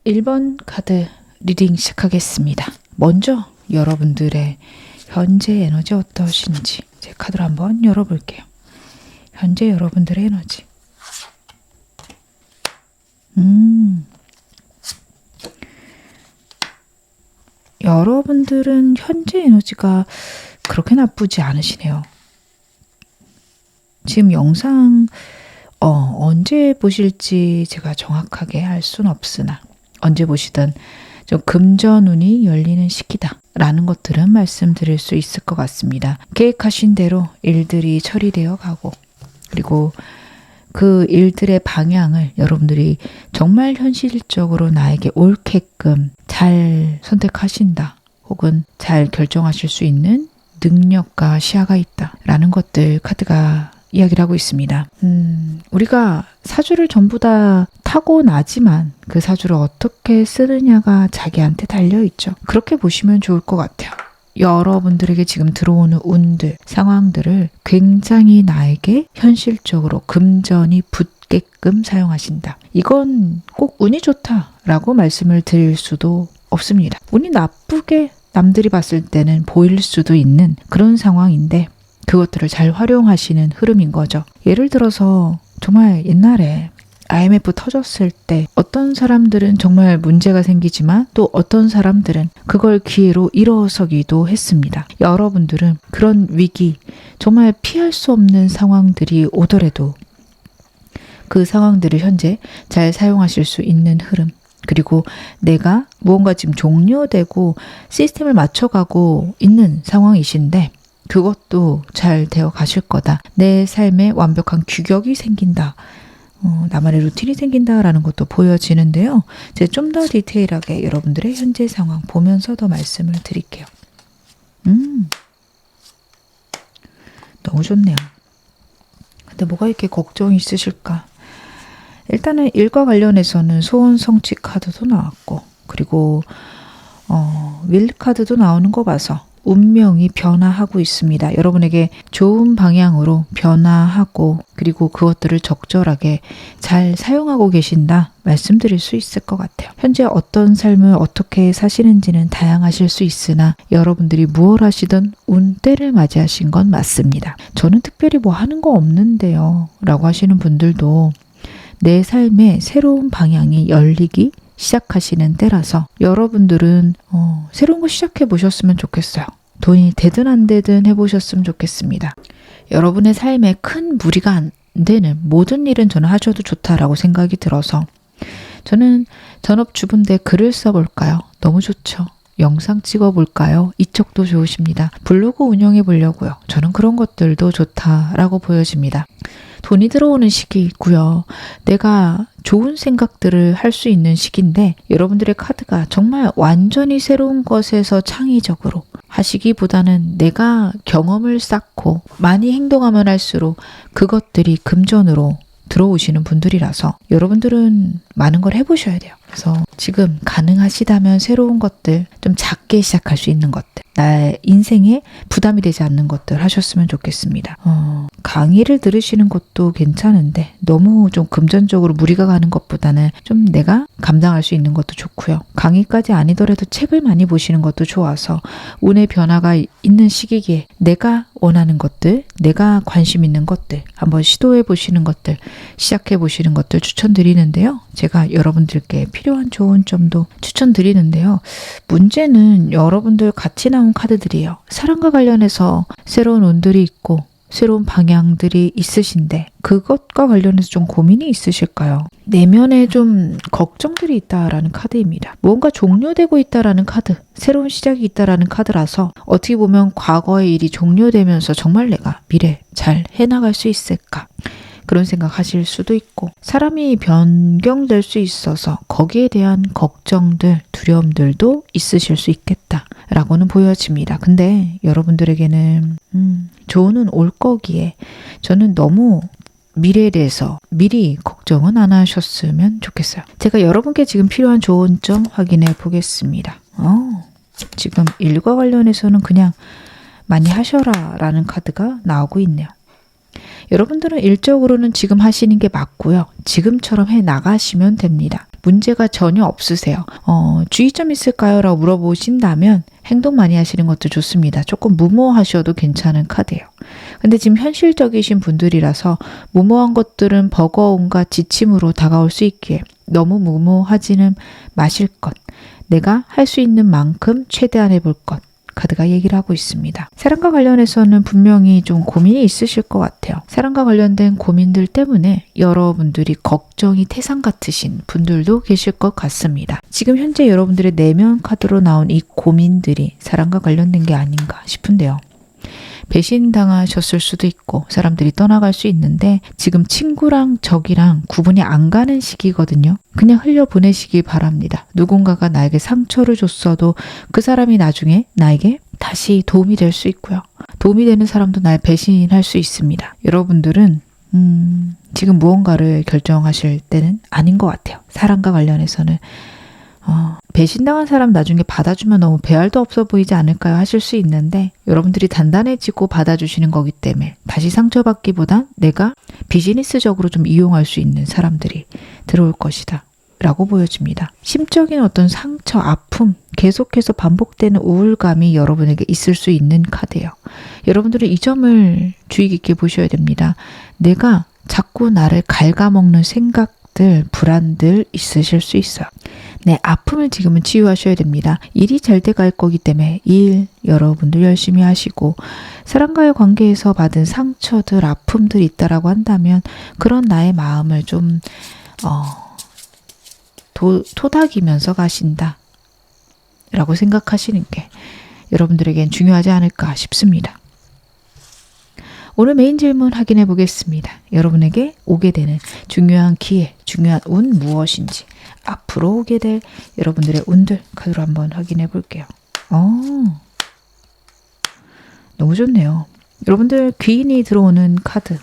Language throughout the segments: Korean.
1번 카드 리딩 시작하겠습니다. 먼저 여러분들의 현재 에너지 어떠신지 제 카드를 한번 열어볼게요. 현재 여러분들의 에너지. 여러분들은 현재 에너지가 그렇게 나쁘지 않으시네요. 지금 영상 언제 보실지 제가 정확하게 알 수는 없으나 언제 보시든 좀 금전운이 열리는 시기다 라는 것들은 말씀드릴 수 있을 것 같습니다. 계획하신 대로 일들이 처리되어 가고, 그리고 그 일들의 방향을 여러분들이 정말 현실적으로 나에게 옳게끔 잘 선택하신다, 혹은 잘 결정하실 수 있는 능력과 시야가 있다 라는 것들 카드가 이야기를 하고 있습니다. 우리가 사주를 전부 다 타고나지만 그 사주를 어떻게 쓰느냐가 자기한테 달려있죠. 그렇게 보시면 좋을 것 같아요. 여러분들에게 지금 들어오는 운들, 상황들을 굉장히 나에게 현실적으로 금전이 붙게끔 사용하신다. 이건 꼭 운이 좋다라고 말씀을 드릴 수도 없습니다. 운이 나쁘게 남들이 봤을 때는 보일 수도 있는 그런 상황인데, 그것들을 잘 활용하시는 흐름인 거죠. 예를 들어서 정말 옛날에 IMF 터졌을 때 어떤 사람들은 정말 문제가 생기지만 또 어떤 사람들은 그걸 기회로 일어서기도 했습니다. 여러분들은 그런 위기, 정말 피할 수 없는 상황들이 오더라도 그 상황들을 현재 잘 사용하실 수 있는 흐름, 그리고 내가 무언가 지금 종료되고 시스템을 맞춰가고 있는 상황이신데 그것도 잘 되어 가실 거다. 내 삶에 완벽한 규격이 생긴다. 나만의 루틴이 생긴다라는 것도 보여지는데요. 제가 좀 더 디테일하게 여러분들의 현재 상황 보면서 더 말씀을 드릴게요. 너무 좋네요. 근데 뭐가 이렇게 걱정이 있으실까? 일단은 일과 관련해서는 소원 성취 카드도 나왔고, 그리고 윌 카드도 나오는 거 봐서 운명이 변화하고 있습니다. 여러분에게 좋은 방향으로 변화하고, 그리고 그것들을 적절하게 잘 사용하고 계신다 말씀드릴 수 있을 것 같아요. 현재 어떤 삶을 어떻게 사시는지는 다양하실 수 있으나 여러분들이 무엇 하시든 운때를 맞이하신 건 맞습니다. 저는 특별히 뭐 하는 거 없는데요 라고 하시는 분들도 내 삶의 새로운 방향이 열리기 시작하시는 때라서 여러분들은 새로운 거 시작해 보셨으면 좋겠어요. 돈이 되든 안 되든 해보셨으면 좋겠습니다. 여러분의 삶에 큰 무리가 안 되는 모든 일은 저는 하셔도 좋다라고 생각이 들어서 저는 전업주부인데 글을 써볼까요? 너무 좋죠. 영상 찍어볼까요? 이쪽도 좋으십니다. 블로그 운영해 보려고요. 저는 그런 것들도 좋다라고 보여집니다. 돈이 들어오는 시기이고요. 내가 좋은 생각들을 할 수 있는 시기인데 여러분들의 카드가 정말 완전히 새로운 것에서 창의적으로 하시기보다는 내가 경험을 쌓고 많이 행동하면 할수록 그것들이 금전으로 들어오시는 분들이라서 여러분들은 많은 걸 해보셔야 돼요. 그래서 지금 가능하시다면 새로운 것들, 좀 작게 시작할 수 있는 것들, 나의 인생에 부담이 되지 않는 것들 하셨으면 좋겠습니다. 강의를 들으시는 것도 괜찮은데 너무 좀 금전적으로 무리가 가는 것보다는 좀 내가 감당할 수 있는 것도 좋고요. 강의까지 아니더라도 책을 많이 보시는 것도 좋아서 운의 변화가 있는 시기기에 내가 원하는 것들, 내가 관심 있는 것들 한번 시도해 보시는 것들, 시작해 보시는 것들 추천드리는데요. 제가 여러분들께 필요한 좋은 점도 추천드리는데요. 문제는 여러분들 같이 나온 카드들이에요. 사랑과 관련해서 새로운 운들이 있고 새로운 방향들이 있으신데 그것과 관련해서 좀 고민이 있으실까요? 내면에 좀 걱정들이 있다라는 카드입니다. 무언가 종료되고 있다라는 카드, 새로운 시작이 있다라는 카드라서 어떻게 보면 과거의 일이 종료되면서 정말 내가 미래 잘 해나갈 수 있을까? 그런 생각하실 수도 있고, 사람이 변경될 수 있어서 거기에 대한 걱정들, 두려움들도 있으실 수 있겠다라고는 보여집니다. 근데 여러분들에게는 좋은 올 거기에 저는 너무 미래에 대해서 미리 걱정은 안 하셨으면 좋겠어요. 제가 여러분께 지금 필요한 좋은 점 확인해 보겠습니다. 지금 일과 관련해서는 그냥 많이 하셔라 라는 카드가 나오고 있네요. 여러분들은 일적으로는 지금 하시는 게 맞고요. 지금처럼 해 나가시면 됩니다. 문제가 전혀 없으세요. 주의점 있을까요? 라고 물어보신다면 행동 많이 하시는 것도 좋습니다. 조금 무모하셔도 괜찮은 카드예요. 근데 지금 현실적이신 분들이라서 무모한 것들은 버거움과 지침으로 다가올 수 있기에 너무 무모하지는 마실 것. 내가 할 수 있는 만큼 최대한 해볼 것. 카드가 얘기를 하고 있습니다. 사랑과 관련해서는 분명히 좀 고민이 있으실 것 같아요. 사랑과 관련된 고민들 때문에 여러분들이 걱정이 태산 같으신 분들도 계실 것 같습니다. 지금 현재 여러분들의 내면 카드로 나온 이 고민들이 사랑과 관련된 게 아닌가 싶은데요. 배신당하셨을 수도 있고 사람들이 떠나갈 수 있는데 지금 친구랑 적이랑 구분이 안 가는 시기거든요. 그냥 흘려보내시기 바랍니다. 누군가가 나에게 상처를 줬어도 그 사람이 나중에 나에게 다시 도움이 될 수 있고요. 도움이 되는 사람도 날 배신할 수 있습니다. 여러분들은 지금 무언가를 결정하실 때는 아닌 것 같아요. 사랑과 관련해서는 배신당한 사람 나중에 받아주면 너무 배알도 없어 보이지 않을까요? 하실 수 있는데 여러분들이 단단해지고 받아주시는 거기 때문에 다시 상처받기보단 내가 비즈니스적으로 좀 이용할 수 있는 사람들이 들어올 것이다 라고 보여집니다. 심적인 어떤 상처, 아픔, 계속해서 반복되는 우울감이 여러분에게 있을 수 있는 카드예요. 여러분들은 이 점을 주의 깊게 보셔야 됩니다. 내가 자꾸 나를 갉아먹는 생각들, 불안들 있으실 수 있어요. 네, 아픔을 지금은 치유하셔야 됩니다. 일이 잘 돼갈 거기 때문에 일 여러분들 열심히 하시고 사람과의 관계에서 받은 상처들, 아픔들이 있다라고 한다면 그런 나의 마음을 좀 토닥이면서 가신다 라고 생각하시는 게 여러분들에겐 중요하지 않을까 싶습니다. 오늘 메인 질문 확인해 보겠습니다. 여러분에게 오게 되는 중요한 기회, 중요한 운 무엇인지 앞으로 오게 될 여러분들의 운들 카드로 한번 확인해 볼게요. 너무 좋네요. 여러분들 귀인이 들어오는 카드,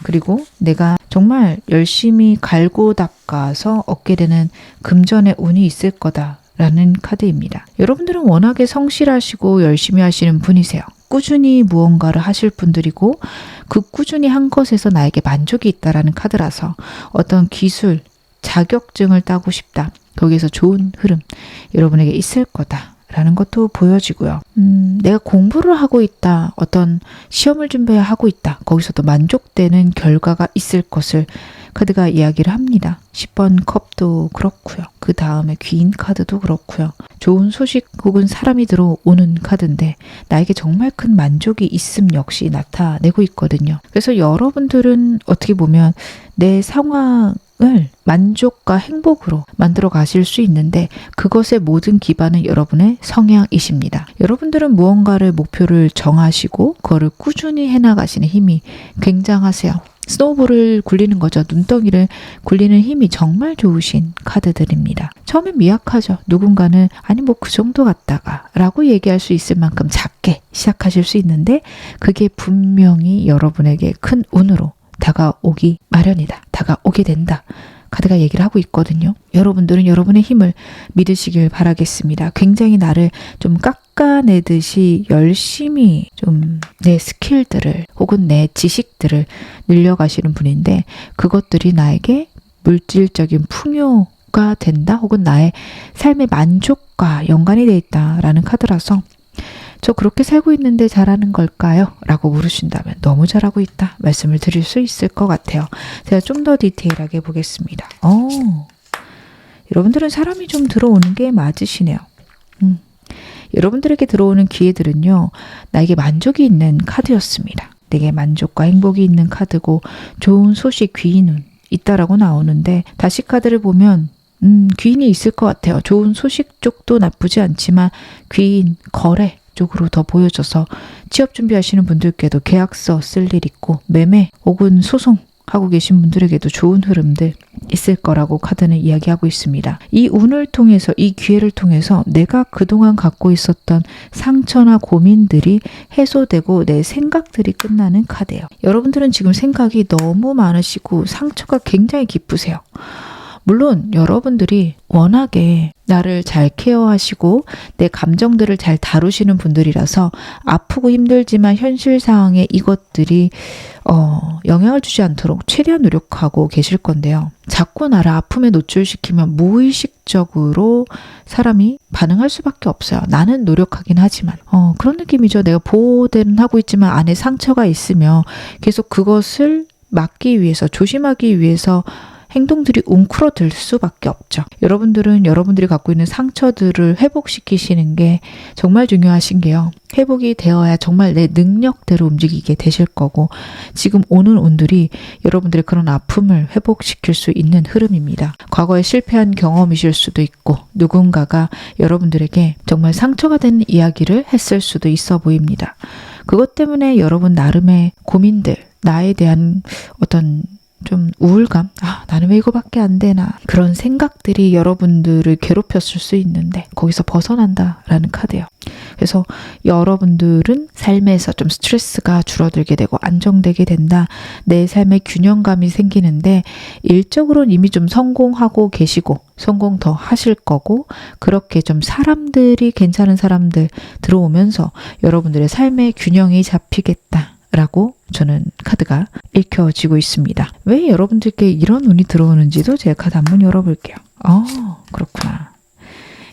그리고 내가 정말 열심히 갈고 닦아서 얻게 되는 금전의 운이 있을 거다라는 카드입니다. 여러분들은 워낙에 성실하시고 열심히 하시는 분이세요. 꾸준히 무언가를 하실 분들이고 그 꾸준히 한 것에서 나에게 만족이 있다라는 카드라서 어떤 기술, 자격증을 따고 싶다. 거기에서 좋은 흐름 여러분에게 있을 거다라는 것도 보여지고요. 내가 공부를 하고 있다. 어떤 시험을 준비하고 있다. 거기서도 만족되는 결과가 있을 것을 카드가 이야기를 합니다. 10번 컵도 그렇고요. 그 다음에 귀인 카드도 그렇고요. 좋은 소식 혹은 사람이 들어오는 카드인데 나에게 정말 큰 만족이 있음 역시 나타내고 있거든요. 그래서 여러분들은 어떻게 보면 내 상황을 만족과 행복으로 만들어 가실 수 있는데 그것의 모든 기반은 여러분의 성향이십니다. 여러분들은 무언가를 목표를 정하시고 그거를 꾸준히 해나가시는 힘이 굉장하세요. 스노우볼을 굴리는 거죠. 눈덩이를 굴리는 힘이 정말 좋으신 카드들입니다. 처음엔 미약하죠. 누군가는 아니 뭐 그 정도 같다가 라고 얘기할 수 있을 만큼 작게 시작하실 수 있는데 그게 분명히 여러분에게 큰 운으로 다가오기 마련이다. 다가오게 된다. 카드가 얘기를 하고 있거든요. 여러분들은 여러분의 힘을 믿으시길 바라겠습니다. 굉장히 나를 좀 깎아내듯이 열심히 좀 내 스킬들을 혹은 내 지식들을 늘려가시는 분인데 그것들이 나에게 물질적인 풍요가 된다 혹은 나의 삶의 만족과 연관이 되어 있다라는 카드라서 저 그렇게 살고 있는데 잘하는 걸까요? 라고 물으신다면 너무 잘하고 있다 말씀을 드릴 수 있을 것 같아요. 제가 좀 더 디테일하게 보겠습니다. 여러분들은 사람이 좀 들어오는 게 맞으시네요. 여러분들에게 들어오는 기회들은요. 나에게 만족이 있는 카드였습니다. 내게 만족과 행복이 있는 카드고 좋은 소식, 귀인운 있다라고 나오는데 다시 카드를 보면 귀인이 있을 것 같아요. 좋은 소식 쪽도 나쁘지 않지만 귀인, 거래 쪽으로 더 보여져서 취업 준비하시는 분들께도 계약서 쓸 일 있고 매매 혹은 소송 하고 계신 분들에게도 좋은 흐름들 있을 거라고 카드는 이야기하고 있습니다. 이 운을 통해서 이 기회를 통해서 내가 그동안 갖고 있었던 상처나 고민들이 해소되고 내 생각들이 끝나는 카드예요. 여러분들은 지금 생각이 너무 많으시고 상처가 굉장히 깊으세요. 물론 여러분들이 워낙에 나를 잘 케어하시고 내 감정들을 잘 다루시는 분들이라서 아프고 힘들지만 현실 상황에 이것들이 영향을 주지 않도록 최대한 노력하고 계실 건데요. 자꾸 나를 아픔에 노출시키면 무의식적으로 사람이 반응할 수밖에 없어요. 나는 노력하긴 하지만 그런 느낌이죠. 내가 보호대는 하고 있지만 안에 상처가 있으며 계속 그것을 막기 위해서, 조심하기 위해서 행동들이 웅크러들 수밖에 없죠. 여러분들은 여러분들이 갖고 있는 상처들을 회복시키시는 게 정말 중요하신 게요. 회복이 되어야 정말 내 능력대로 움직이게 되실 거고, 지금 오는 운들이 여러분들의 그런 아픔을 회복시킬 수 있는 흐름입니다. 과거에 실패한 경험이실 수도 있고, 누군가가 여러분들에게 정말 상처가 되는 이야기를 했을 수도 있어 보입니다. 그것 때문에 여러분 나름의 고민들, 나에 대한 어떤 좀 우울감, 나는 왜 이거밖에 안 되나, 그런 생각들이 여러분들을 괴롭혔을 수 있는데 거기서 벗어난다라는 카드예요. 그래서 여러분들은 삶에서 좀 스트레스가 줄어들게 되고 안정되게 된다. 내 삶의 균형감이 생기는데 일적으로는 이미 좀 성공하고 계시고 성공 더 하실 거고, 그렇게 좀 사람들이 괜찮은 사람들 들어오면서 여러분들의 삶의 균형이 잡히겠다 라고 저는 카드가 읽혀지고 있습니다. 왜 여러분들께 이런 운이 들어오는지도 제가 카드 한번 열어볼게요. 그렇구나.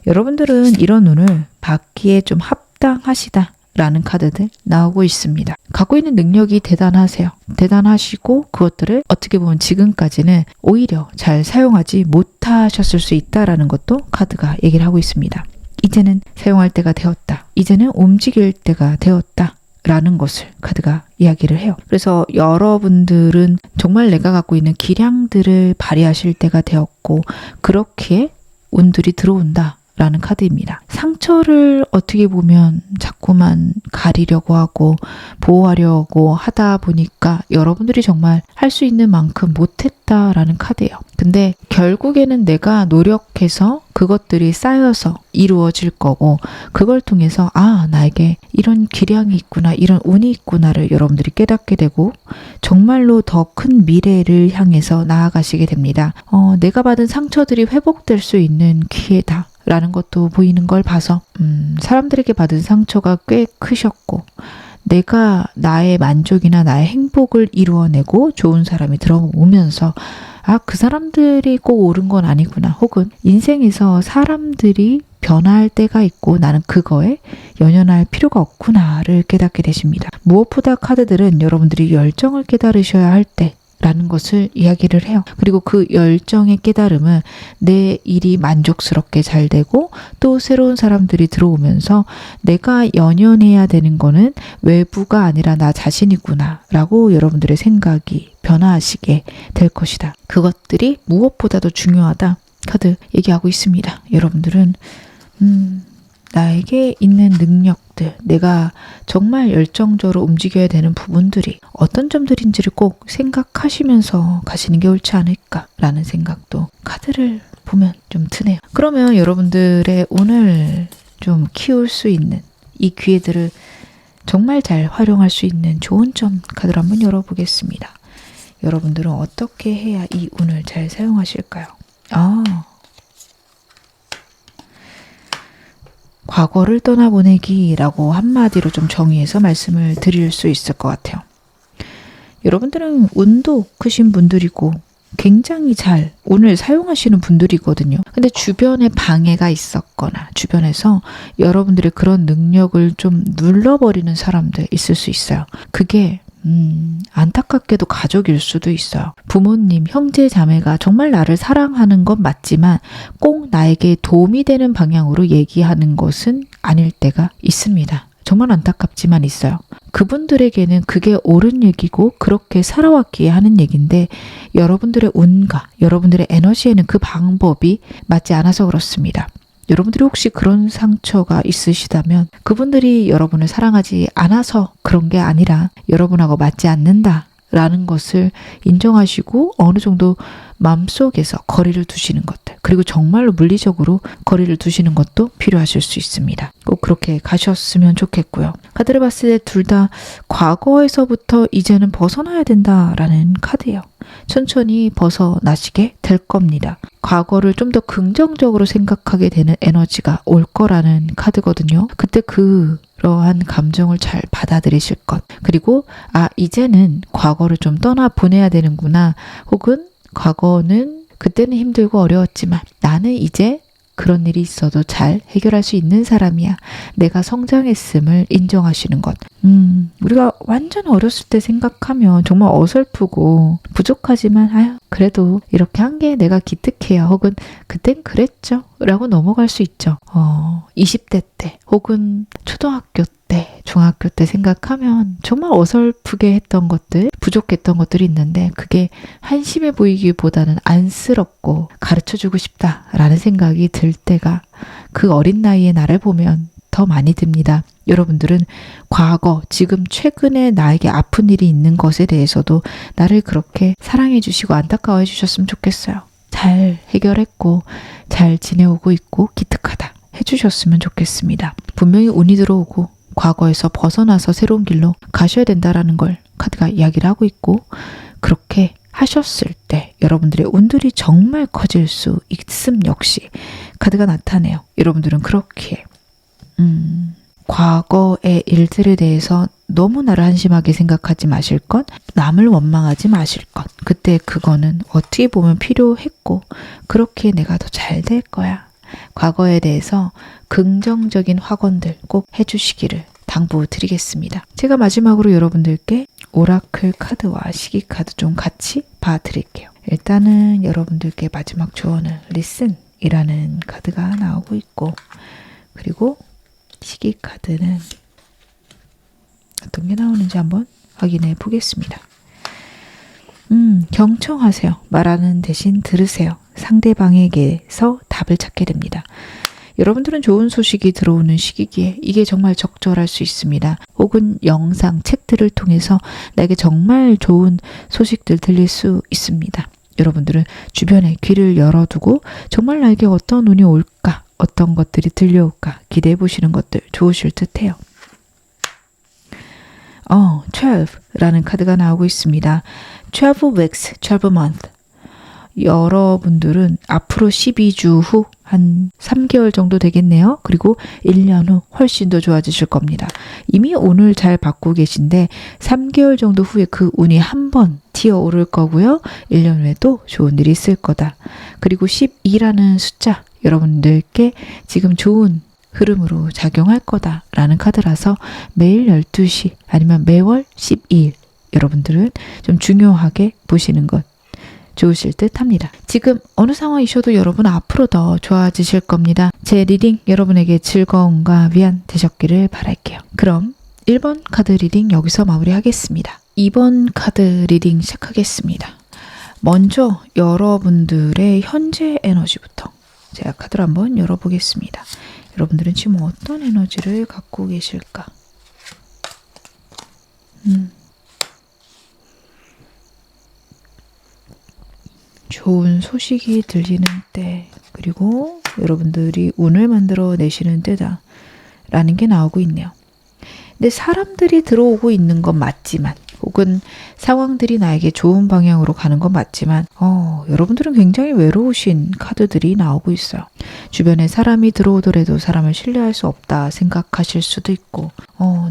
여러분들은 이런 운을 받기에 좀 합당하시다 라는 카드들 나오고 있습니다. 갖고 있는 능력이 대단하세요. 대단하시고 그것들을 어떻게 보면 지금까지는 오히려 잘 사용하지 못하셨을 수 있다라는 것도 카드가 얘기를 하고 있습니다. 이제는 사용할 때가 되었다. 이제는 움직일 때가 되었다. 라는 것을 카드가 이야기를 해요. 그래서 여러분들은 정말 내가 갖고 있는 기량들을 발휘하실 때가 되었고, 그렇게 운들이 들어온다 라는 카드입니다. 상처를 어떻게 보면 자꾸만 가리려고 하고 보호하려고 하다 보니까 여러분들이 정말 할 수 있는 만큼 못했다라는 카드예요. 근데 결국에는 내가 노력해서 그것들이 쌓여서 이루어질 거고, 그걸 통해서 나에게 이런 기량이 있구나, 이런 운이 있구나를 여러분들이 깨닫게 되고 정말로 더 큰 미래를 향해서 나아가시게 됩니다. 내가 받은 상처들이 회복될 수 있는 기회다 라는 것도 보이는 걸 봐서 사람들에게 받은 상처가 꽤 크셨고, 내가 나의 만족이나 나의 행복을 이루어내고 좋은 사람이 들어오면서 그 사람들이 꼭 옳은 건 아니구나, 혹은 인생에서 사람들이 변화할 때가 있고 나는 그거에 연연할 필요가 없구나를 깨닫게 되십니다. 무엇보다 카드들은 여러분들이 열정을 깨달으셔야 할 때 라는 것을 이야기를 해요. 그리고 그 열정의 깨달음은 내 일이 만족스럽게 잘 되고 또 새로운 사람들이 들어오면서 내가 연연해야 되는 거는 외부가 아니라 나 자신이구나 라고 여러분들의 생각이 변화하시게 될 것이다. 그것들이 무엇보다도 중요하다 카드 얘기하고 있습니다. 여러분들은 나에게 있는 능력들, 내가 정말 열정적으로 움직여야 되는 부분들이 어떤 점들인지를 꼭 생각하시면서 가시는 게 옳지 않을까라는 생각도 카드를 보면 좀 드네요. 그러면 여러분들의 운을 좀 키울 수 있는 이 기회들을 정말 잘 활용할 수 있는 좋은 점 카드를 한번 열어보겠습니다. 여러분들은 어떻게 해야 이 운을 잘 사용하실까요? 과거를 떠나보내기라고 한마디로 좀 정의해서 말씀을 드릴 수 있을 것 같아요. 여러분들은 운도 크신 분들이고 굉장히 잘 운을 사용하시는 분들이거든요. 근데 주변에 방해가 있었거나 주변에서 여러분들의 그런 능력을 좀 눌러버리는 사람들 있을 수 있어요. 그게 안타깝게도 가족일 수도 있어요. 부모님, 형제, 자매가 정말 나를 사랑하는 건 맞지만 꼭 나에게 도움이 되는 방향으로 얘기하는 것은 아닐 때가 있습니다. 정말 안타깝지만 있어요. 그분들에게는 그게 옳은 얘기고 그렇게 살아왔기에 하는 얘기인데 여러분들의 운과 여러분들의 에너지에는 그 방법이 맞지 않아서 그렇습니다. 여러분들이 혹시 그런 상처가 있으시다면 그분들이 여러분을 사랑하지 않아서 그런 게 아니라 여러분하고 맞지 않는다라는 것을 인정하시고 어느 정도 마음속에서 거리를 두시는 것들, 그리고 정말로 물리적으로 거리를 두시는 것도 필요하실 수 있습니다. 꼭 그렇게 가셨으면 좋겠고요. 카드를 봤을 때 둘 다 과거에서부터 이제는 벗어나야 된다라는 카드예요. 천천히 벗어나시게 될 겁니다. 과거를 좀 더 긍정적으로 생각하게 되는 에너지가 올 거라는 카드거든요. 그때 그러한 감정을 잘 받아들이실 것. 그리고 이제는 과거를 좀 떠나 보내야 되는구나. 혹은 과거는 그때는 힘들고 어려웠지만 나는 이제 그런 일이 있어도 잘 해결할 수 있는 사람이야. 내가 성장했음을 인정하시는 것. 우리가 완전 어렸을 때 생각하면 정말 어설프고 부족하지만 그래도 이렇게 한 게 내가 기특해요. 혹은 그땐 그랬죠. 라고 넘어갈 수 있죠. 20대 때 혹은 초등학교 때, 중학교 때 생각하면 정말 어설프게 했던 것들, 부족했던 것들이 있는데 그게 한심해 보이기보다는 안쓰럽고 가르쳐주고 싶다라는 생각이 들 때가 그 어린 나이에 나를 보면 더 많이 듭니다. 여러분들은 과거, 지금 최근에 나에게 아픈 일이 있는 것에 대해서도 나를 그렇게 사랑해 주시고 안타까워해 주셨으면 좋겠어요. 잘 해결했고 잘 지내오고 있고 기특하다 해주셨으면 좋겠습니다. 분명히 운이 들어오고 과거에서 벗어나서 새로운 길로 가셔야 된다라는 걸 카드가 이야기를 하고 있고 그렇게 하셨을 때 여러분들의 운들이 정말 커질 수 있음 역시 카드가 나타내요. 여러분들은 그렇게 과거의 일들에 대해서 너무 나를 한심하게 생각하지 마실 것, 남을 원망하지 마실 것. 그때 그거는 어떻게 보면 필요했고 그렇게 내가 더 잘 될 거야. 과거에 대해서 긍정적인 확언들 꼭 해주시기를 당부드리겠습니다. 제가 마지막으로 여러분들께 오라클 카드와 시기 카드 좀 같이 봐드릴게요. 일단은 여러분들께 마지막 조언을 리슨이라는 카드가 나오고 있고 그리고 시기 카드는 어떤 게 나오는지 한번 확인해 보겠습니다. 경청하세요. 말하는 대신 들으세요. 상대방에게서 답을 찾게 됩니다. 여러분들은 좋은 소식이 들어오는 시기기에 이게 정말 적절할 수 있습니다. 혹은 영상, 책들을 통해서 나에게 정말 좋은 소식들 들릴 수 있습니다. 여러분들은 주변에 귀를 열어두고 정말 나에게 어떤 운이 올까, 어떤 것들이 들려올까 기대해 보시는 것들 좋으실 듯해요. 12라는 카드가 나오고 있습니다. 12 weeks, 12 month. 여러분들은 앞으로 12주 후 한 3개월 정도 되겠네요. 그리고 1년 후 훨씬 더 좋아지실 겁니다. 이미 오늘 잘 받고 계신데 3개월 정도 후에 그 운이 한 번 튀어오를 거고요. 1년 후에도 좋은 일이 있을 거다. 그리고 12라는 숫자 여러분들께 지금 좋은 흐름으로 작용할 거다라는 카드라서 매일 12시 아니면 매월 12일 여러분들은 좀 중요하게 보시는 것 좋으실 듯 합니다. 지금 어느 상황이셔도 여러분 앞으로 더 좋아지실 겁니다. 제 리딩 여러분에게 즐거움과 위안 되셨기를 바랄게요. 그럼 1번 카드 리딩 여기서 마무리하겠습니다. 2번 카드 리딩 시작하겠습니다. 먼저 여러분들의 현재 에너지부터 제가 카드를 한번 열어보겠습니다. 여러분들은 지금 어떤 에너지를 갖고 계실까? 좋은 소식이 들리는 때, 그리고 여러분들이 운을 만들어 내시는 때다 라는 게 나오고 있네요. 근데 사람들이 들어오고 있는 건 맞지만 혹은 상황들이 나에게 좋은 방향으로 가는 건 맞지만 여러분들은 굉장히 외로우신 카드들이 나오고 있어요. 주변에 사람이 들어오더라도 사람을 신뢰할 수 없다 생각하실 수도 있고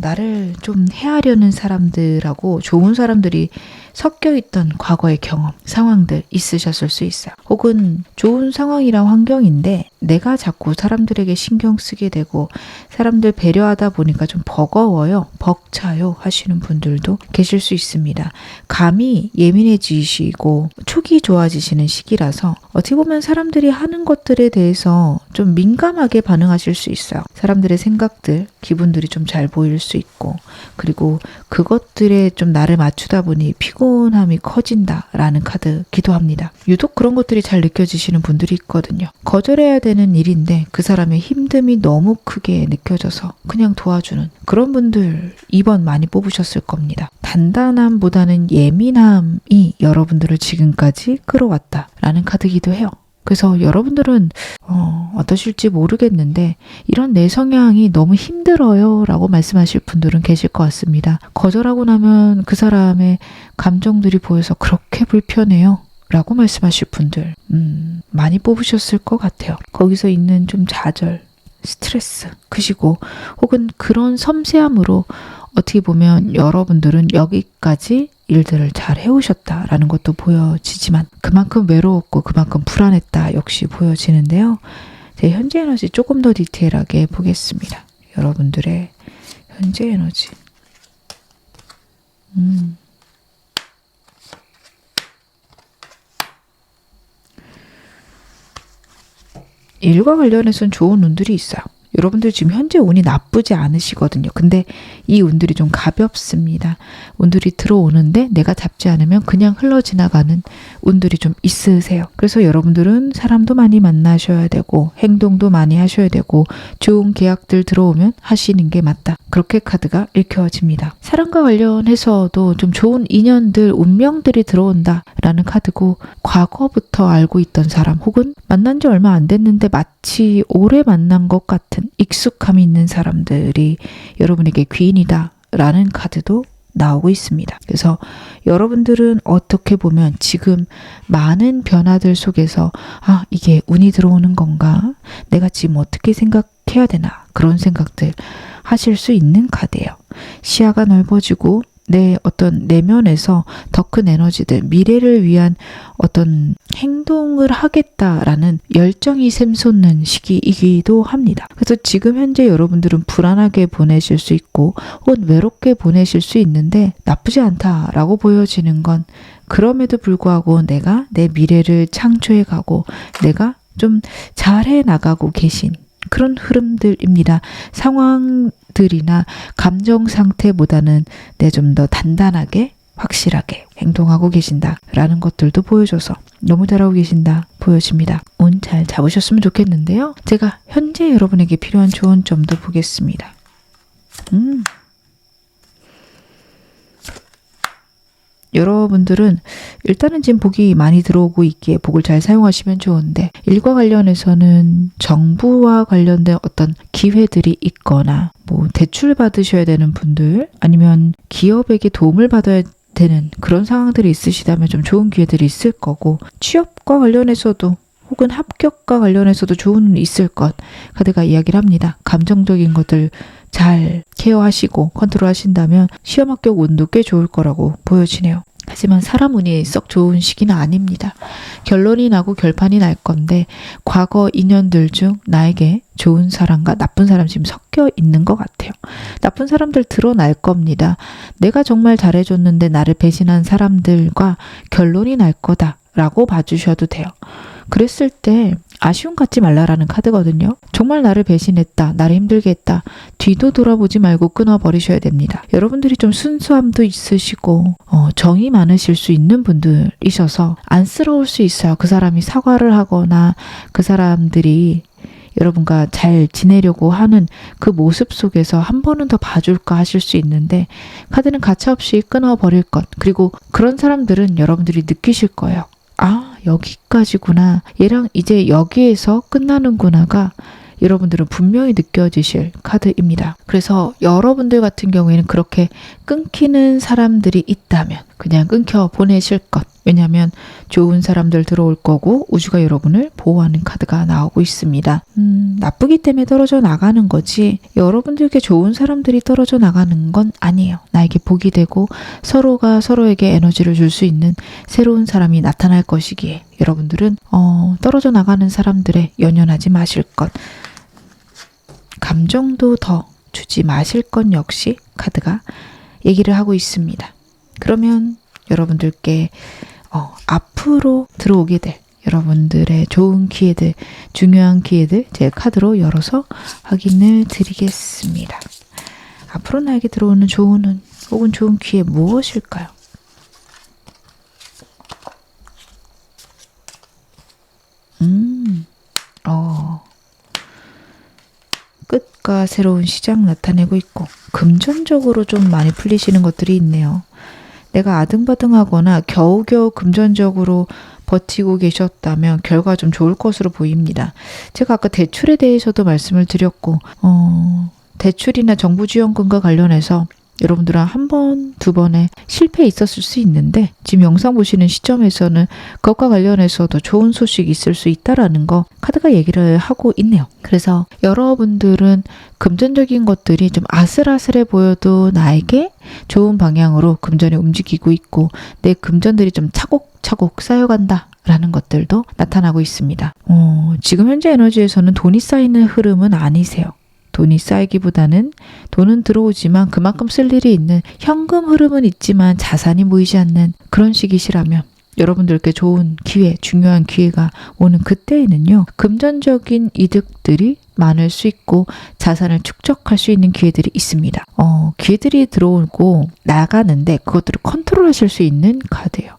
나를 좀 해하려는 사람들하고 좋은 사람들이 섞여 있던 과거의 경험, 상황들 있으셨을 수 있어요. 혹은 좋은 상황이랑 환경인데 내가 자꾸 사람들에게 신경 쓰게 되고 사람들 배려하다 보니까 좀 버거워요, 벅차요 하시는 분들도 계실 수 있습니다. 감이 예민해지시고 촉이 좋아지시는 시기라서 어떻게 보면 사람들이 하는 것들에 대해서 좀 민감하게 반응하실 수 있어요. 사람들의 생각들, 기분들이 좀 잘 보일 수 있고 그리고 그것들에 좀 나를 맞추다 보니 피곤함이 커진다라는 카드 기도합니다. 유독 그런 것들이 잘 느껴지시는 분들이 있거든요. 거절해야 되는 일인데 그 사람의 힘듦이 너무 크게 느껴져서 그냥 도와주는 그런 분들 2번 많이 뽑으셨을 겁니다. 단단함보다는 예민함이 여러분들을 지금까지 끌어왔다라는 카드기도 해요. 그래서 여러분들은 어떠실지 모르겠는데 이런 내 성향이 너무 힘들어요 라고 말씀하실 분들은 계실 것 같습니다. 거절하고 나면 그 사람의 감정들이 보여서 그렇게 불편해요 라고 말씀하실 분들 많이 뽑으셨을 것 같아요. 거기서 있는 좀 좌절, 스트레스 크시고 혹은 그런 섬세함으로 어떻게 보면 여러분들은 여기까지 일들을 잘 해오셨다라는 것도 보여지지만 그만큼 외로웠고 그만큼 불안했다 역시 보여지는데요. 제 현재 에너지 조금 더 디테일하게 보겠습니다. 여러분들의 현재 에너지. 일과 관련해서는 좋은 운들이 있어요. 여러분들 지금 현재 운이 나쁘지 않으시거든요. 근데 이 운들이 좀 가볍습니다. 운들이 들어오는데 내가 잡지 않으면 그냥 흘러 지나가는 운들이 좀 있으세요. 그래서 여러분들은 사람도 많이 만나셔야 되고 행동도 많이 하셔야 되고 좋은 계약들 들어오면 하시는 게 맞다. 그렇게 카드가 읽혀집니다. 사랑과 관련해서도 좀 좋은 인연들, 운명들이 들어온다라는 카드고 과거부터 알고 있던 사람 혹은 만난 지 얼마 안 됐는데 마치 오래 만난 것 같은 익숙함이 있는 사람들이 여러분에게 귀인이다 라는 카드도 나오고 있습니다. 그래서 여러분들은 어떻게 보면 지금 많은 변화들 속에서 이게 운이 들어오는 건가? 내가 지금 어떻게 생각해야 되나? 그런 생각들 하실 수 있는 카드예요. 시야가 넓어지고 내 어떤 내면에서 더 큰 에너지들, 미래를 위한 어떤 행동을 하겠다라는 열정이 샘솟는 시기이기도 합니다. 그래서 지금 현재 여러분들은 불안하게 보내실 수 있고 혹은 외롭게 보내실 수 있는데 나쁘지 않다라고 보여지는 건 그럼에도 불구하고 내가 내 미래를 창조해 가고 내가 좀 잘해 나가고 계신 그런 흐름들입니다. 상황들이나 감정 상태보다는 좀 더 단단하게 확실하게 행동하고 계신다라는 것들도 보여줘서 너무 잘하고 계신다 보여집니다. 운 잘 잡으셨으면 좋겠는데요. 제가 현재 여러분에게 필요한 조언 좀 더 보겠습니다. 여러분들은 일단은 지금 복이 많이 들어오고 있기에 복을 잘 사용하시면 좋은데 일과 관련해서는 정부와 관련된 어떤 기회들이 있거나 뭐 대출 받으셔야 되는 분들 아니면 기업에게 도움을 받아야 되는 그런 상황들이 있으시다면 좀 좋은 기회들이 있을 거고 취업과 관련해서도 혹은 합격과 관련해서도 좋은 있을 것 카드가 이야기를 합니다. 감정적인 것들 잘 케어하시고 컨트롤하신다면 시험 합격 운도 꽤 좋을 거라고 보여지네요. 하지만 사람 운이 썩 좋은 시기는 아닙니다. 결론이 나고 결판이 날 건데 과거 인연들 중 나에게 좋은 사람과 나쁜 사람 지금 섞여 있는 것 같아요. 나쁜 사람들 드러날 겁니다. 내가 정말 잘해줬는데 나를 배신한 사람들과 결론이 날 거다라고 봐주셔도 돼요. 그랬을 때 아쉬움 갖지 말라라는 카드거든요. 정말 나를 배신했다. 나를 힘들게 했다. 뒤도 돌아보지 말고 끊어버리셔야 됩니다. 여러분들이 좀 순수함도 있으시고 정이 많으실 수 있는 분들이셔서 안쓰러울 수 있어요. 그 사람이 사과를 하거나 그 사람들이 여러분과 잘 지내려고 하는 그 모습 속에서 한 번은 더 봐줄까 하실 수 있는데 카드는 가차없이 끊어버릴 것. 그리고 그런 사람들은 여러분들이 느끼실 거예요. 여기까지구나. 얘랑 이제 여기에서 끝나는구나가 여러분들은 분명히 느껴지실 카드입니다. 그래서 여러분들 같은 경우에는 그렇게 끊기는 사람들이 있다면 그냥 끊겨 보내실 것. 왜냐하면 좋은 사람들 들어올 거고 우주가 여러분을 보호하는 카드가 나오고 있습니다. 나쁘기 때문에 떨어져 나가는 거지 여러분들께 좋은 사람들이 떨어져 나가는 건 아니에요. 나에게 복이 되고 서로가 서로에게 에너지를 줄 수 있는 새로운 사람이 나타날 것이기에 여러분들은 떨어져 나가는 사람들에 연연하지 마실 것. 감정도 더 주지 마실 것 역시 카드가 얘기를 하고 있습니다. 그러면 여러분들께 앞으로 들어오게 될 여러분들의 좋은 기회들, 중요한 기회들 제 카드로 열어서 확인을 드리겠습니다. 앞으로 나에게 들어오는 좋은 운 혹은 좋은 기회 무엇일까요? 끝과 새로운 시작 나타내고 있고 금전적으로 좀 많이 풀리시는 것들이 있네요. 내가 아등바등하거나 겨우겨우 금전적으로 버티고 계셨다면 결과 좀 좋을 것으로 보입니다. 제가 아까 대출에 대해서도 말씀을 드렸고 대출이나 정부 지원금과 관련해서 여러분들은 한 번, 두 번의 실패 있었을 수 있는데 지금 영상 보시는 시점에서는 그것과 관련해서도 좋은 소식이 있을 수 있다라는 거 카드가 얘기를 하고 있네요. 그래서 여러분들은 금전적인 것들이 좀 아슬아슬해 보여도 나에게 좋은 방향으로 금전이 움직이고 있고 내 금전들이 좀 차곡차곡 쌓여간다 라는 것들도 나타나고 있습니다. 지금 현재 에너지에서는 돈이 쌓이는 흐름은 아니세요. 돈이 쌓이기보다는 돈은 들어오지만 그만큼 쓸 일이 있는 현금 흐름은 있지만 자산이 모이지 않는 그런 시기시라면 여러분들께 좋은 기회, 중요한 기회가 오는 그때에는요. 금전적인 이득들이 많을 수 있고 자산을 축적할 수 있는 기회들이 있습니다. 기회들이 들어오고 나가는데 그것들을 컨트롤하실 수 있는 카드예요.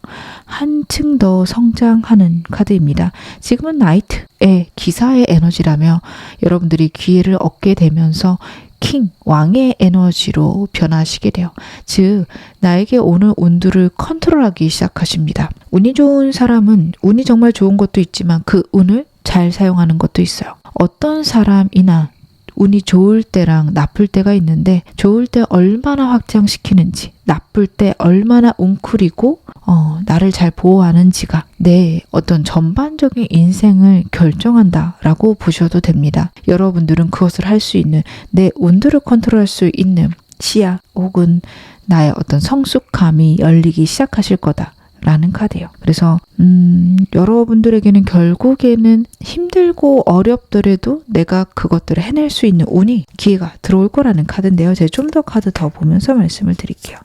한층 더 성장하는 카드입니다. 지금은 나이트의 기사의 에너지라며 여러분들이 기회를 얻게 되면서 킹, 왕의 에너지로 변화하시게 돼요. 즉, 나에게 오는 운들을 컨트롤하기 시작하십니다. 운이 좋은 사람은 운이 정말 좋은 것도 있지만 그 운을 잘 사용하는 것도 있어요. 어떤 사람이나 운이 좋을 때랑 나쁠 때가 있는데 좋을 때 얼마나 확장시키는지 나쁠 때 얼마나 웅크리고 나를 잘 보호하는지가 내 어떤 전반적인 인생을 결정한다라고 보셔도 됩니다. 여러분들은 그것을 할 수 있는 내 운들을 컨트롤할 수 있는 시야 혹은 나의 어떤 성숙함이 열리기 시작하실 거다. 라는 카드예요. 그래서 여러분들에게는 결국에는 힘들고 어렵더라도 내가 그것들을 해낼 수 있는 운이 기회가 들어올 거라는 카드인데요. 제가 좀 더 카드 더 보면서 말씀을 드릴게요.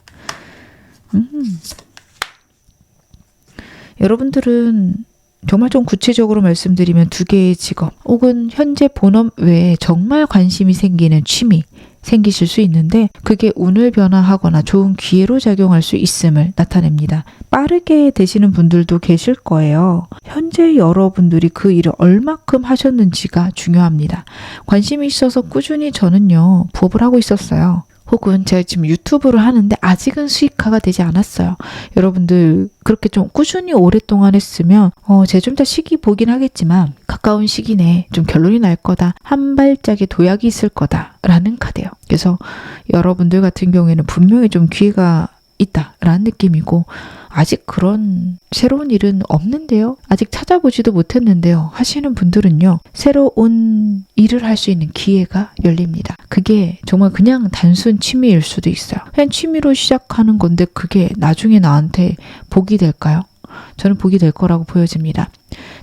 여러분들은 정말 좀 구체적으로 말씀드리면 두 개의 직업 혹은 현재 본업 외에 정말 관심이 생기는 취미 생기실 수 있는데 그게 운을 변화하거나 좋은 기회로 작용할 수 있음을 나타냅니다. 빠르게 되시는 분들도 계실 거예요. 현재 여러분들이 그 일을 얼마큼 하셨는지가 중요합니다. 관심이 있어서 꾸준히 저는요 부업을 하고 있었어요. 혹은 제가 지금 유튜브를 하는데 아직은 수익화가 되지 않았어요. 여러분들 그렇게 좀 꾸준히 오랫동안 했으면 제가 좀 더 시기 보긴 하겠지만 가까운 시기 내에 좀 결론이 날 거다. 한 발짝의 도약이 있을 거다 라는 카드예요. 그래서 여러분들 같은 경우에는 분명히 좀 기회가 있다라는 느낌이고 아직 그런 새로운 일은 없는데요. 아직 찾아보지도 못했는데요. 하시는 분들은요. 새로운 일을 할 수 있는 기회가 열립니다. 그게 정말 그냥 단순 취미일 수도 있어요. 그냥 취미로 시작하는 건데 그게 나중에 나한테 복이 될까요? 저는 복이 될 거라고 보여집니다.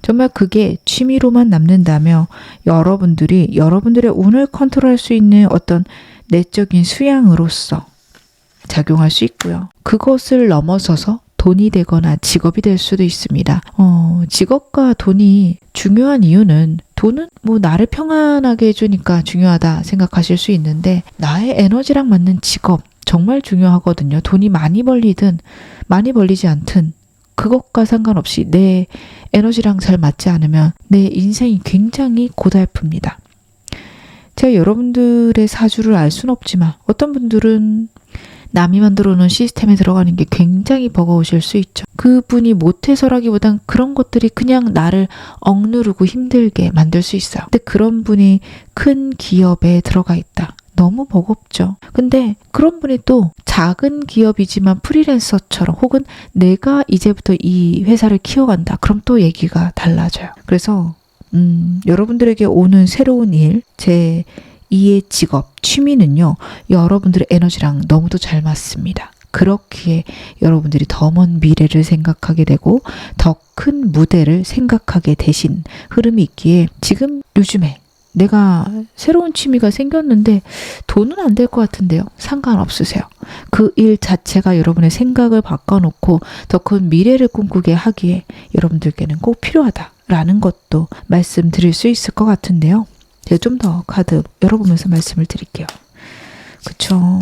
정말 그게 취미로만 남는다면 여러분들이 여러분들의 운을 컨트롤할 수 있는 어떤 내적인 수양으로서 작용할 수 있고요. 그것을 넘어서서 돈이 되거나 직업이 될 수도 있습니다. 직업과 돈이 중요한 이유는 돈은 뭐 나를 평안하게 해주니까 중요하다 생각하실 수 있는데 나의 에너지랑 맞는 직업 정말 중요하거든요. 돈이 많이 벌리든 많이 벌리지 않든 그것과 상관없이 내 에너지랑 잘 맞지 않으면 내 인생이 굉장히 고달픕니다. 제가 여러분들의 사주를 알 수는 없지만 어떤 분들은 남이 만들어 놓은 시스템에 들어가는 게 굉장히 버거우실 수 있죠. 그분이 못해서라기보단 그런 것들이 그냥 나를 억누르고 힘들게 만들 수 있어요. 근데 그런 분이 큰 기업에 들어가 있다. 너무 버겁죠. 근데 그런 분이 또 작은 기업이지만 프리랜서처럼 혹은 내가 이제부터 이 회사를 키워간다. 그럼 또 얘기가 달라져요. 그래서 여러분들에게 오는 새로운 일, 제 2의 직업, 취미는요. 여러분들의 에너지랑 너무도 잘 맞습니다. 그렇기에 여러분들이 더 먼 미래를 생각하게 되고 더 큰 무대를 생각하게 되신 흐름이 있기에 지금 요즘에 내가 새로운 취미가 생겼는데 돈은 안 될 것 같은데요. 상관없으세요. 그 일 자체가 여러분의 생각을 바꿔놓고 더 큰 미래를 꿈꾸게 하기에 여러분들께는 꼭 필요하다라는 것도 말씀드릴 수 있을 것 같은데요. 제가 좀 더 카드 열어보면서 말씀을 드릴게요. 그쵸.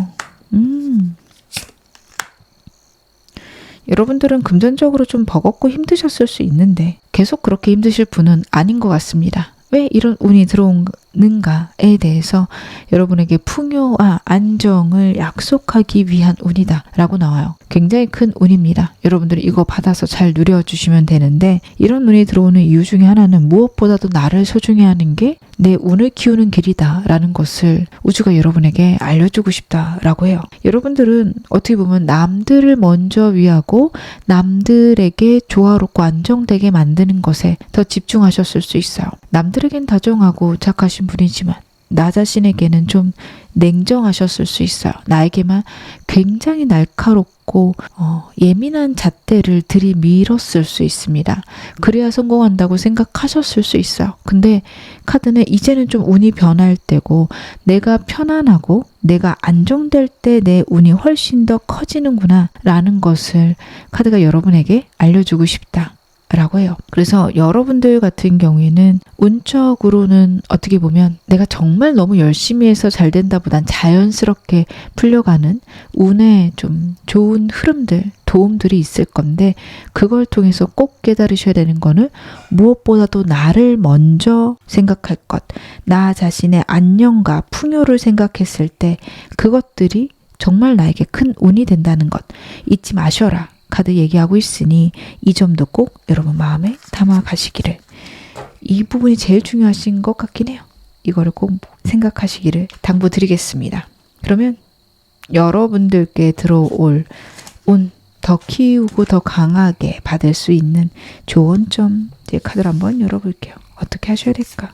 여러분들은 금전적으로 좀 버겁고 힘드셨을 수 있는데 계속 그렇게 힘드실 분은 아닌 것 같습니다. 왜 이런 운이 들어온 는가에 대해서 여러분에게 풍요와 안정을 약속하기 위한 운이다 라고 나와요. 굉장히 큰 운입니다. 여러분들이 이거 받아서 잘 누려주시면 되는데, 이런 운이 들어오는 이유 중에 하나는 무엇보다도 나를 소중히 하는 게 내 운을 키우는 길이다 라는 것을 우주가 여러분에게 알려주고 싶다라고 해요. 여러분들은 어떻게 보면 남들을 먼저 위하고 남들에게 조화롭고 안정되게 만드는 것에 더 집중하셨을 수 있어요. 남들에겐 다정하고 착하신 분이지만 나 자신에게는 좀 냉정하셨을 수 있어요. 나에게만 굉장히 날카롭고 예민한 잣대를 들이밀었을 수 있습니다. 그래야 성공한다고 생각하셨을 수 있어요. 근데 카드는 이제는 좀 운이 변할 때고, 내가 편안하고 내가 안정될 때 내 운이 훨씬 더 커지는구나 라는 것을 카드가 여러분에게 알려주고 싶다 라고 해요. 그래서 여러분들 같은 경우에는 운적으로는 어떻게 보면 내가 정말 너무 열심히 해서 잘 된다보단 자연스럽게 풀려가는 운의 좀 좋은 흐름들, 도움들이 있을 건데, 그걸 통해서 꼭 깨달으셔야 되는 거는 무엇보다도 나를 먼저 생각할 것, 나 자신의 안녕과 풍요를 생각했을 때 그것들이 정말 나에게 큰 운이 된다는 것 잊지 마셔라 카드 얘기하고 있으니, 이 점도 꼭 여러분 마음에 담아 가시기를, 이 부분이 제일 중요하신 것 같긴 해요. 이거를 꼭 생각하시기를 당부드리겠습니다. 그러면 여러분들께 들어올 운 더 키우고 더 강하게 받을 수 있는 조언점, 제 카드를 한번 열어볼게요. 어떻게 하셔야 될까?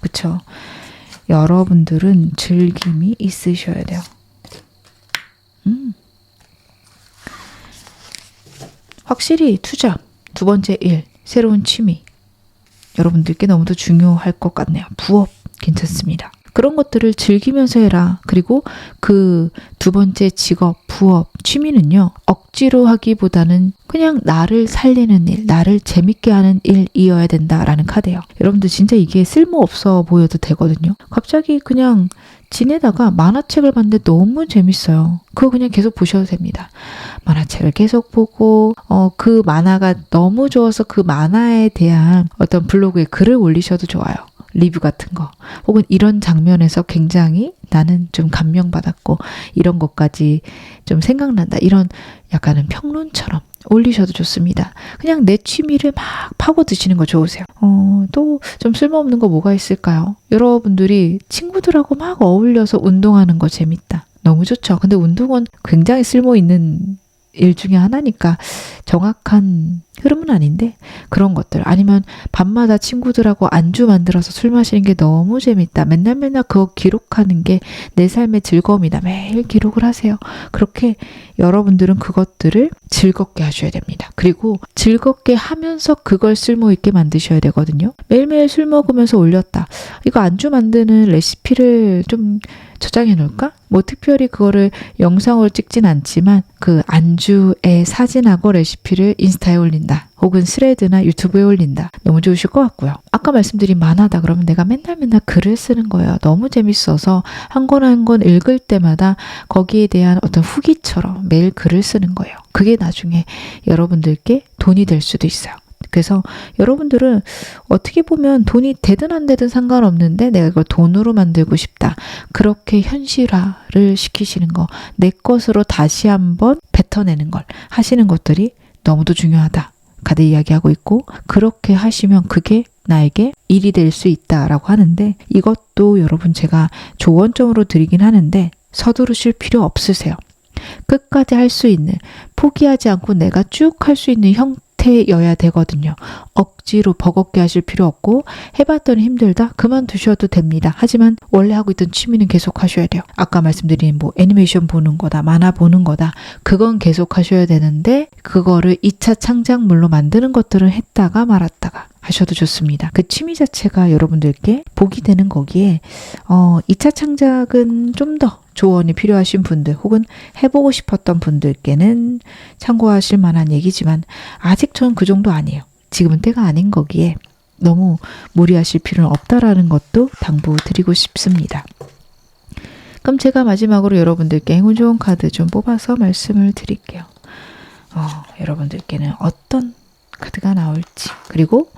그쵸. 여러분들은 즐김이 있으셔야 돼요. 확실히 투자, 두 번째 일, 새로운 취미, 여러분들께 너무도 중요할 것 같네요. 부업 괜찮습니다. 그런 것들을 즐기면서 해라. 그리고 그 두 번째 직업, 부업, 취미는요, 억지로 하기보다는 그냥 나를 살리는 일, 나를 재밌게 하는 일이어야 된다라는 카드예요. 여러분들 진짜 이게 쓸모없어 보여도 되거든요. 갑자기 그냥 지내다가 만화책을 봤는데 너무 재밌어요. 그거 그냥 계속 보셔도 됩니다. 만화책을 계속 보고 그 만화가 너무 좋아서 그 만화에 대한 어떤 블로그에 글을 올리셔도 좋아요. 리뷰 같은 거. 혹은 이런 장면에서 굉장히 나는 좀 감명받았고 이런 것까지 좀 생각난다. 이런 약간은 평론처럼 올리셔도 좋습니다. 그냥 내 취미를 막 파고 드시는 거 좋으세요. 또 좀 쓸모없는 거 뭐가 있을까요? 여러분들이 친구들하고 막 어울려서 운동하는 거 재밌다. 너무 좋죠. 근데 운동은 굉장히 쓸모 있는 일 중에 하나니까 정확한 흐름은 아닌데, 그런 것들, 아니면 밤마다 친구들하고 안주 만들어서 술 마시는 게 너무 재밌다. 맨날 그거 기록하는 게 내 삶의 즐거움이다. 매일 기록을 하세요. 그렇게 여러분들은 그것들을 즐겁게 하셔야 됩니다. 그리고 즐겁게 하면서 그걸 쓸모 있게 만드셔야 되거든요. 매일매일 술 먹으면서 올렸다. 이거 안주 만드는 레시피를 좀 저장해 놓을까? 뭐 특별히 그거를 영상으로 찍진 않지만 그 안주의 사진하고 레시피를 인스타에 올린다. 혹은 스레드나 유튜브에 올린다. 너무 좋으실 것 같고요. 아까 말씀드린 만화다 그러면 내가 맨날 글을 쓰는 거예요. 너무 재밌어서 한 권 한 권 읽을 때마다 거기에 대한 어떤 후기처럼 매일 글을 쓰는 거예요. 그게 나중에 여러분들께 돈이 될 수도 있어요. 그래서 여러분들은 어떻게 보면 돈이 되든 안 되든 상관없는데 내가 이걸 돈으로 만들고 싶다. 그렇게 현실화를 시키시는 거, 내 것으로 다시 한번 뱉어내는 걸 하시는 것들이 너무도 중요하다. 카드 이야기하고 있고, 그렇게 하시면 그게 나에게 일이 될 수 있다라고 하는데, 이것도 여러분 제가 조언점으로 드리긴 하는데 서두르실 필요 없으세요. 끝까지 할 수 있는, 포기하지 않고 내가 쭉 할 수 있는 형태여야 되거든요. 억지로 버겁게 하실 필요 없고, 해봤더니 힘들다? 그만두셔도 됩니다. 하지만 원래 하고 있던 취미는 계속 하셔야 돼요. 아까 말씀드린 뭐 애니메이션 보는 거다, 만화 보는 거다, 그건 계속 하셔야 되는데, 그거를 2차 창작물로 만드는 것들은 했다가 말았다가 하셔도 좋습니다. 그 취미 자체가 여러분들께 복이 되는 거기에 2차 창작은 좀 더 조언이 필요하신 분들 혹은 해보고 싶었던 분들께는 참고하실 만한 얘기지만, 아직 전 그 정도 아니에요. 지금은 때가 아닌 거기에 너무 무리하실 필요는 없다라는 것도 당부드리고 싶습니다. 그럼 제가 마지막으로 여러분들께 행운 좋은 카드 좀 뽑아서 말씀을 드릴게요. 여러분들께는 어떤 카드가 나올지, 그리고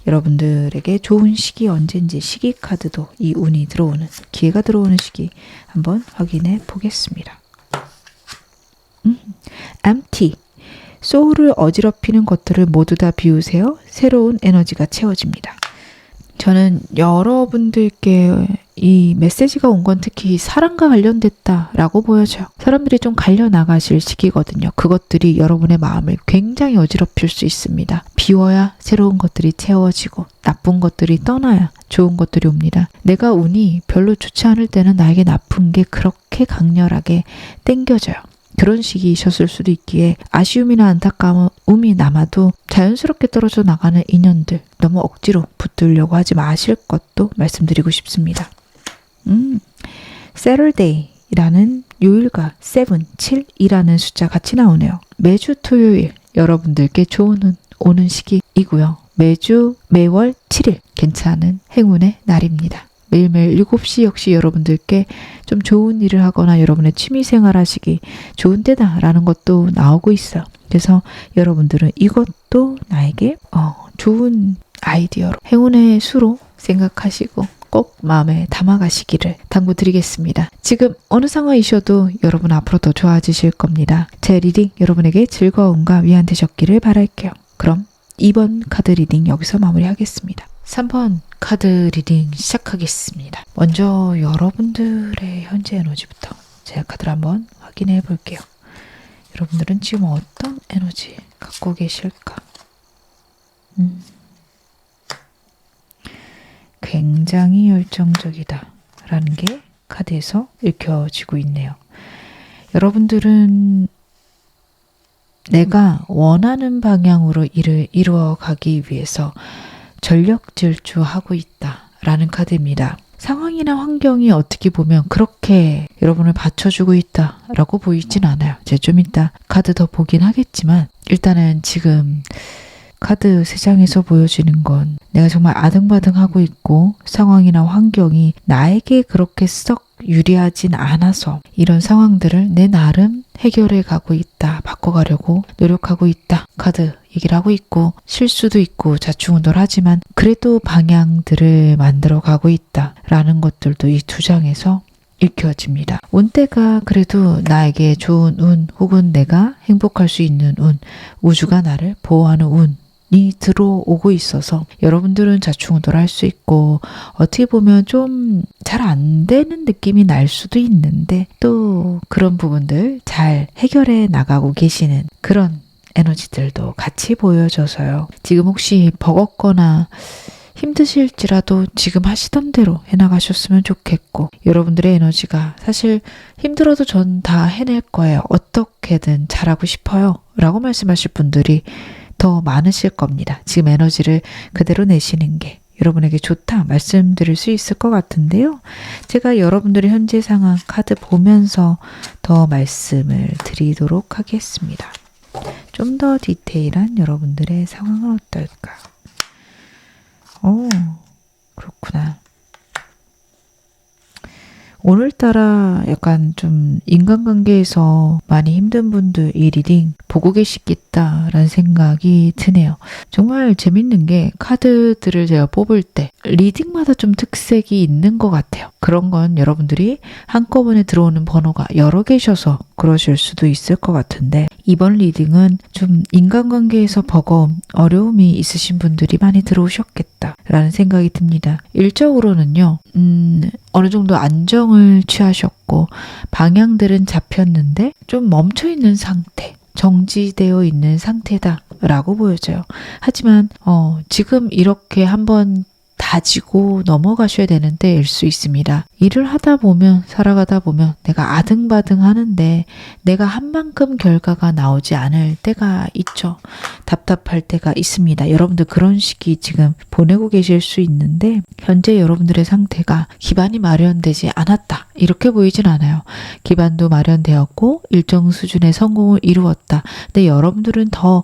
여러분들에게 좋은 시기 언제인지 시기 카드도 이 운이 들어오는, 기회가 들어오는 시기 한번 확인해 보겠습니다. empty. 소울을 어지럽히는 것들을 모두 다 비우세요. 새로운 에너지가 채워집니다. 저는 여러분들께 이 메시지가 온 건 특히 사랑과 관련됐다라고 보여져요. 사람들이 좀 갈려나가실 시기거든요. 그것들이 여러분의 마음을 굉장히 어지럽힐 수 있습니다. 비워야 새로운 것들이 채워지고 나쁜 것들이 떠나야 좋은 것들이 옵니다. 내가 운이 별로 좋지 않을 때는 나에게 나쁜 게 그렇게 강렬하게 땡겨져요. 그런 시기이셨을 수도 있기에 아쉬움이나 안타까움이 남아도 자연스럽게 떨어져 나가는 인연들 너무 억지로 붙들려고 하지 마실 것도 말씀드리고 싶습니다. Saturday라는 요일과 7, 7이라는 숫자 같이 나오네요. 매주 토요일 여러분들께 좋은 운 오는 시기이고요. 매월 7일 괜찮은 행운의 날입니다. 매일매일 7시 역시 여러분들께 좀 좋은 일을 하거나 여러분의 취미생활 하시기 좋은 때다라는 것도 나오고 있어요. 그래서 여러분들은 이것도 나에게 좋은 아이디어로 행운의 수로 생각하시고 꼭 마음에 담아가시기를 당부드리겠습니다. 지금 어느 상황이셔도 여러분 앞으로 더 좋아지실 겁니다. 제 리딩 여러분에게 즐거움과 위안 되셨기를 바랄게요. 그럼 2번 카드 리딩 여기서 마무리하겠습니다. 3번 카드 리딩 시작하겠습니다. 먼저 여러분들의 현재 에너지부터 제가 카드를 한번 확인해 볼게요. 여러분들은 지금 어떤 에너지 갖고 계실까? 굉장히 열정적이다 라는 게 카드에서 읽혀지고 있네요. 여러분들은 내가 원하는 방향으로 일을 이루어가기 위해서 전력 질주하고 있다라는 카드입니다. 상황이나 환경이 어떻게 보면 그렇게 여러분을 받쳐주고 있다라고 보이진 않아요. 제가 좀 이따 카드 더 보긴 하겠지만 일단은 지금 카드 3장에서 보여지는 건 내가 정말 아등바등하고 있고 상황이나 환경이 나에게 그렇게 썩 유리하진 않아서 이런 상황들을 내 나름 해결해 가고 있다, 바꿔가려고 노력하고 있다 카드 얘기를 하고 있고 실수도 있고 자충우돌 하지만 그래도 방향들을 만들어 가고 있다 라는 것들도 이 2장에서 읽혀집니다. 운때가 그래도 나에게 좋은 운 혹은 내가 행복할 수 있는 운, 우주가 나를 보호하는 운이 들어오고 있어서 여러분들은 자충우돌 할 수 있고 어떻게 보면 좀 잘 안 되는 느낌이 날 수도 있는데 또 그런 부분들 잘 해결해 나가고 계시는 그런 에너지들도 같이 보여져서요. 지금 혹시 버겁거나 힘드실지라도 지금 하시던 대로 해나가셨으면 좋겠고 여러분들의 에너지가 사실 힘들어도 전 다 해낼 거예요. 어떻게든 잘하고 싶어요 라고 말씀하실 분들이 더 많으실 겁니다. 지금 에너지를 그대로 내시는 게 여러분에게 좋다 말씀드릴 수 있을 것 같은데요. 제가 여러분들의 현재 상황 카드 보면서 더 말씀을 드리도록 하겠습니다. 좀 더 디테일한 여러분들의 상황은 어떨까? 그렇구나. 오늘따라 약간 좀 인간관계에서 많이 힘든 분들 이 리딩 보고 계시겠다라는 생각이 드네요. 정말 재밌는 게 카드들을 제가 뽑을 때 리딩마다 좀 특색이 있는 것 같아요. 그런 건 여러분들이 한꺼번에 들어오는 번호가 여러 개셔서 그러실 수도 있을 것 같은데 이번 리딩은 좀 인간관계에서 버거움, 어려움이 있으신 분들이 많이 들어오셨겠다라는 생각이 듭니다. 일적으로는요. 어느 정도 안정을 취하셨고 방향들은 잡혔는데 좀 멈춰있는 상태, 정지되어 있는 상태다라고 보여져요. 하지만 지금 이렇게 한번 다지고 넘어가셔야 되는 때일 수 있습니다. 일을 하다 보면 살아가다 보면 내가 아등바등 하는데 내가 한 만큼 결과가 나오지 않을 때가 있죠. 답답할 때가 있습니다. 여러분들 그런 시기 지금 보내고 계실 수 있는데 현재 여러분들의 상태가 기반이 마련되지 않았다. 이렇게 보이진 않아요. 기반도 마련되었고 일정 수준의 성공을 이루었다. 근데 여러분들은 더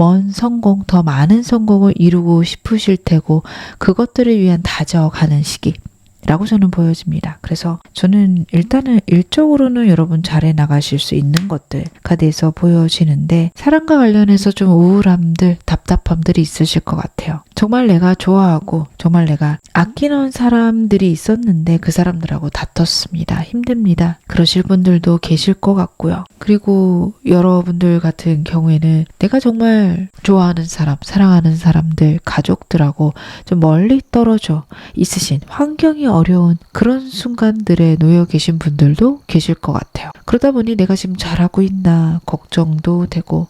먼 성공, 더 많은 성공을 이루고 싶으실 테고 그것들을 위한 다져가는 시기라고 저는 보여집니다. 그래서 저는 일단은 일적으로는 여러분 잘해 나가실 수 있는 것들 카드에서 보여지는데 사랑과 관련해서 좀 우울함들, 답답함들이 있으실 것 같아요. 정말 내가 좋아하고 정말 내가 아끼는 사람들이 있었는데 그 사람들하고 다퉜습니다. 힘듭니다. 그러실 분들도 계실 것 같고요. 그리고 여러분들 같은 경우에는 내가 정말 좋아하는 사람, 사랑하는 사람들, 가족들하고 좀 멀리 떨어져 있으신 환경이 어려운 그런 순간들에 놓여 계신 분들도 계실 것 같아요. 그러다 보니 내가 지금 잘하고 있나 걱정도 되고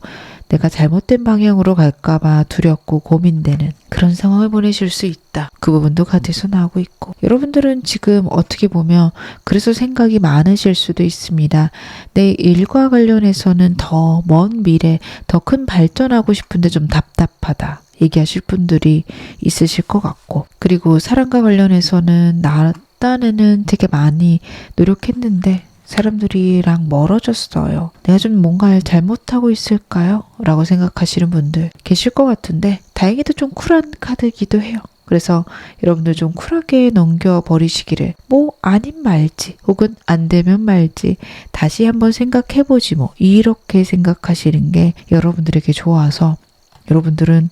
내가 잘못된 방향으로 갈까봐 두렵고 고민되는 그런 상황을 보내실 수 있다. 그 부분도 카드에서 나오고 있고 여러분들은 지금 어떻게 보면 그래서 생각이 많으실 수도 있습니다. 내 일과 관련해서는 더 먼 미래, 더 큰 발전하고 싶은데 좀 답답하다. 얘기하실 분들이 있으실 것 같고 그리고 사랑과 관련해서는 나 딴에는 되게 많이 노력했는데 사람들이랑 멀어졌어요. 내가 좀 뭔가를 잘못하고 있을까요? 라고 생각하시는 분들 계실 것 같은데 다행히도 좀 쿨한 카드이기도 해요. 그래서 여러분들 좀 쿨하게 넘겨버리시기를 뭐 아님 말지 혹은 안 되면 말지 다시 한번 생각해보지 뭐 이렇게 생각하시는 게 여러분들에게 좋아서 여러분들은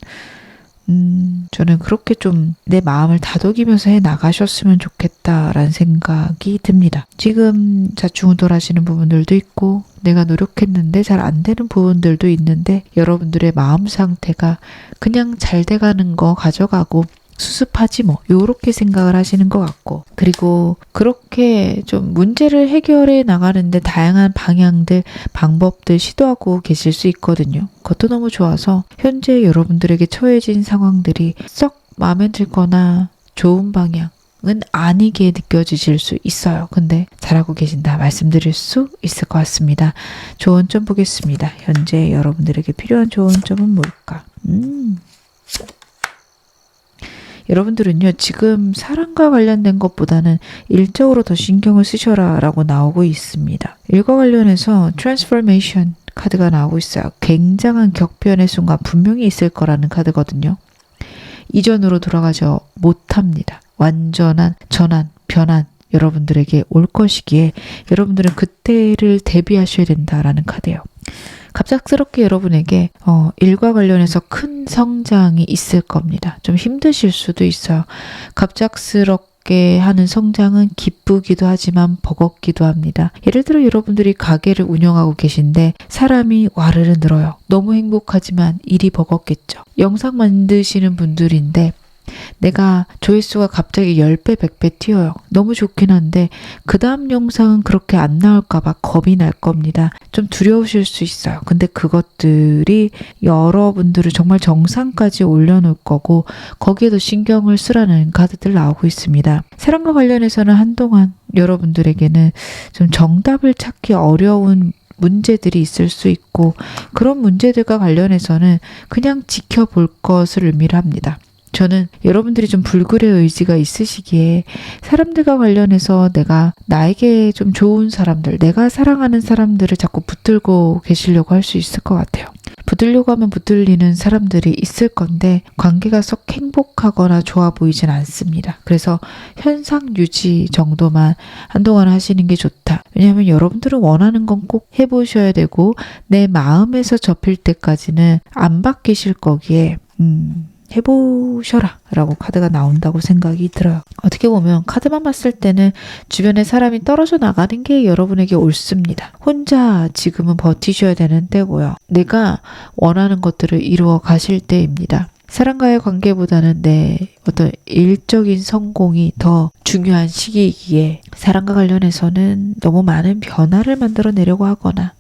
저는 그렇게 좀 내 마음을 다독이면서 해 나가셨으면 좋겠다라는 생각이 듭니다. 지금 좌충우돌 하시는 부분들도 있고 내가 노력했는데 잘 안 되는 부분들도 있는데 여러분들의 마음 상태가 그냥 잘 돼가는 거 가져가고 수습하지 뭐 요렇게 생각을 하시는 것 같고 그리고 그렇게 좀 문제를 해결해 나가는데 다양한 방향들 방법들 시도하고 계실 수 있거든요. 그것도 너무 좋아서 현재 여러분들에게 처해진 상황들이 썩 마음에 들거나 좋은 방향은 아니게 느껴지실 수 있어요. 근데 잘하고 계신다 말씀드릴 수 있을 것 같습니다. 좋은 점 보겠습니다. 현재 여러분들에게 필요한 좋은 점은 뭘까? 여러분들은요 지금 사랑과 관련된 것보다는 일적으로 더 신경을 쓰셔라 라고 나오고 있습니다. 일과 관련해서 트랜스포메이션 카드가 나오고 있어요. 굉장한 격변의 순간 분명히 있을 거라는 카드거든요. 이전으로 돌아가지 못합니다. 완전한 전환, 변환 여러분들에게 올 것이기에 여러분들은 그때를 대비하셔야 된다라는 카드예요. 갑작스럽게 여러분에게 일과 관련해서 큰 성장이 있을 겁니다. 좀 힘드실 수도 있어요. 갑작스럽게 하는 성장은 기쁘기도 하지만 버겁기도 합니다. 예를 들어 여러분들이 가게를 운영하고 계신데 사람이 와르르 늘어요. 너무 행복하지만 일이 버겁겠죠. 영상 만드시는 분들인데 내가 조회수가 갑자기 10배, 100배 튀어요. 너무 좋긴 한데 그 다음 영상은 그렇게 안 나올까봐 겁이 날 겁니다. 좀 두려우실 수 있어요. 근데 그것들이 여러분들을 정말 정상까지 올려놓을 거고 거기에도 신경을 쓰라는 카드들 나오고 있습니다. 사랑과 관련해서는 한동안 여러분들에게는 좀 정답을 찾기 어려운 문제들이 있을 수 있고 그런 문제들과 관련해서는 그냥 지켜볼 것을 의미를 합니다. 저는 여러분들이 좀 불굴의 의지가 있으시기에 사람들과 관련해서 내가 나에게 좀 좋은 사람들, 내가 사랑하는 사람들을 자꾸 붙들고 계시려고 할 수 있을 것 같아요. 붙들려고 하면 붙들리는 사람들이 있을 건데 관계가 썩 행복하거나 좋아 보이진 않습니다. 그래서 현상 유지 정도만 한동안 하시는 게 좋다. 왜냐하면 여러분들은 원하는 건 꼭 해보셔야 되고 내 마음에서 접힐 때까지는 안 바뀌실 거기에 해보셔라 라고 카드가 나온다고 생각이 들어요. 어떻게 보면 카드만 봤을 때는 주변에 사람이 떨어져 나가는 게 여러분에게 옳습니다. 혼자 지금은 버티셔야 되는 때고요. 내가 원하는 것들을 이루어 가실 때입니다. 사람과의 관계보다는 내 어떤 일적인 성공이 더 중요한 시기이기에 사람과 관련해서는 너무 많은 변화를 만들어내려고 하거나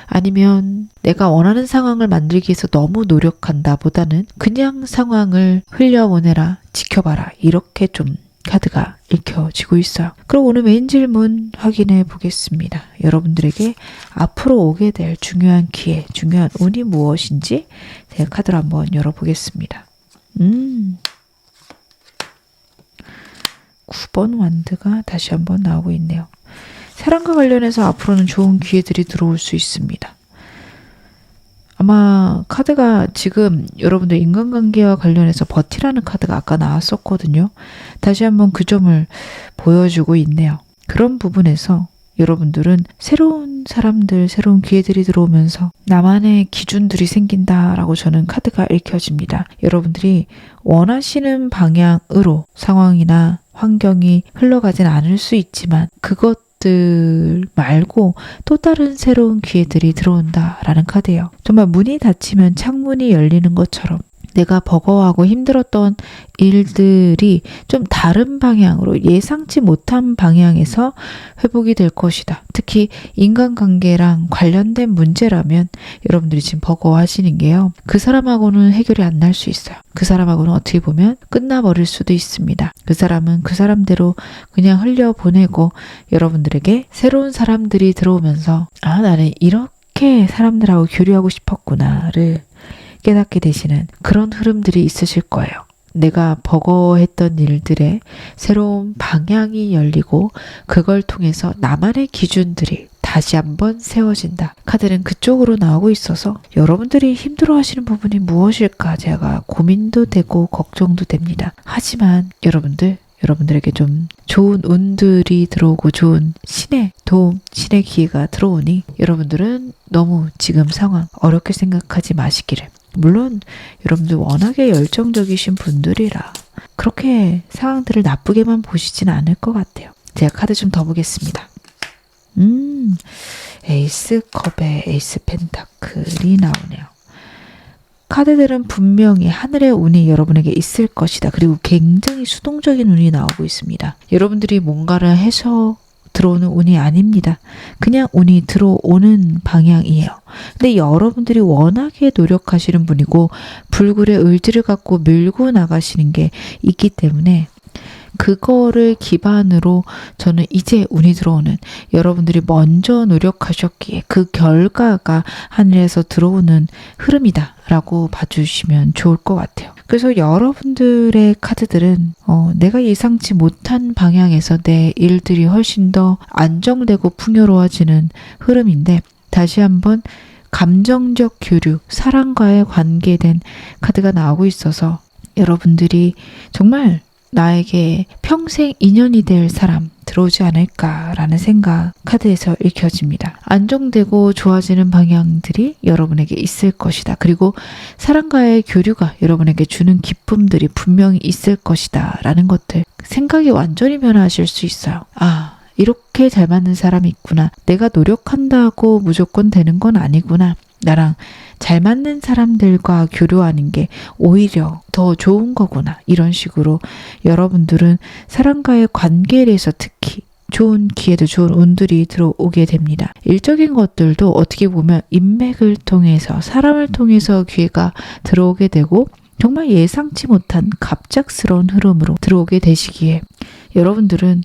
아니면 내가 원하는 상황을 만들기 위해서 너무 노력한다 보다는 그냥 상황을 흘려보내라, 지켜봐라 이렇게 좀 카드가 읽혀지고 있어요. 그럼 오늘 메인 질문 확인해 보겠습니다. 여러분들에게 앞으로 오게 될 중요한 기회, 중요한 운이 무엇인지 제가 카드를 한번 열어보겠습니다. 9번 완드가 다시 한번 나오고 있네요. 사랑과 관련해서 앞으로는 좋은 기회들이 들어올 수 있습니다. 아마 카드가 지금 여러분들 인간관계와 관련해서 버티라는 카드가 아까 나왔었거든요. 다시 한번 그 점을 보여주고 있네요. 그런 부분에서 여러분들은 새로운 사람들, 새로운 기회들이 들어오면서 나만의 기준들이 생긴다라고 저는 카드가 읽혀집니다. 여러분들이 원하시는 방향으로 상황이나 환경이 흘러가진 않을 수 있지만 그것들 말고 또 다른 새로운 기회들이 들어온다라는 카드예요. 정말 문이 닫히면 창문이 열리는 것처럼 내가 버거워하고 힘들었던 일들이 좀 다른 방향으로 예상치 못한 방향에서 회복이 될 것이다. 특히 인간관계랑 관련된 문제라면 여러분들이 지금 버거워하시는 게요. 그 사람하고는 해결이 안 날 수 있어요. 그 사람하고는 어떻게 보면 끝나버릴 수도 있습니다. 그 사람은 그 사람대로 그냥 흘려보내고 여러분들에게 새로운 사람들이 들어오면서 아, 나는 이렇게 사람들하고 교류하고 싶었구나를 깨닫게 되시는 그런 흐름들이 있으실 거예요. 내가 버거워했던 일들의 새로운 방향이 열리고 그걸 통해서 나만의 기준들이 다시 한번 세워진다. 카드는 그쪽으로 나오고 있어서 여러분들이 힘들어하시는 부분이 무엇일까 제가 고민도 되고 걱정도 됩니다. 하지만 여러분들에게 좀 좋은 운들이 들어오고 좋은 신의 도움, 신의 기회가 들어오니 여러분들은 너무 지금 상황 어렵게 생각하지 마시기를. 물론 여러분들 워낙에 열정적이신 분들이라 그렇게 상황들을 나쁘게만 보시진 않을 것 같아요. 제가 카드 좀 더 보겠습니다. 에이스 컵에 에이스 펜타클이 나오네요. 카드들은 분명히 하늘의 운이 여러분에게 있을 것이다. 그리고 굉장히 수동적인 운이 나오고 있습니다. 여러분들이 뭔가를 해서 들어오는 운이 아닙니다. 그냥 운이 들어오는 방향이에요. 근데 여러분들이 워낙에 노력하시는 분이고 불굴의 의지를 갖고 밀고 나가시는 게 있기 때문에 그거를 기반으로 저는 이제 운이 들어오는 여러분들이 먼저 노력하셨기에 그 결과가 하늘에서 들어오는 흐름이다 라고 봐주시면 좋을 것 같아요. 그래서 여러분들의 카드들은 내가 예상치 못한 방향에서 내 일들이 훨씬 더 안정되고 풍요로워지는 흐름인데 다시 한번 감정적 교류, 사랑과의 관계된 카드가 나오고 있어서 여러분들이 정말 나에게 평생 인연이 될 사람 들어오지 않을까라는 생각 카드에서 읽혀집니다. 안정되고 좋아지는 방향들이 여러분에게 있을 것이다. 그리고 사람과의 교류가 여러분에게 주는 기쁨들이 분명히 있을 것이다 라는 것들 생각이 완전히 변화하실 수 있어요. 아, 이렇게 잘 맞는 사람이 있구나. 내가 노력한다고 무조건 되는 건 아니구나. 나랑 잘 맞는 사람들과 교류하는 게 오히려 더 좋은 거구나. 이런 식으로 여러분들은 사람과의 관계에 대해서 특히 좋은 기회도 좋은 운들이 들어오게 됩니다. 일적인 것들도 어떻게 보면 인맥을 통해서 사람을 통해서 기회가 들어오게 되고 정말 예상치 못한 갑작스러운 흐름으로 들어오게 되시기에 여러분들은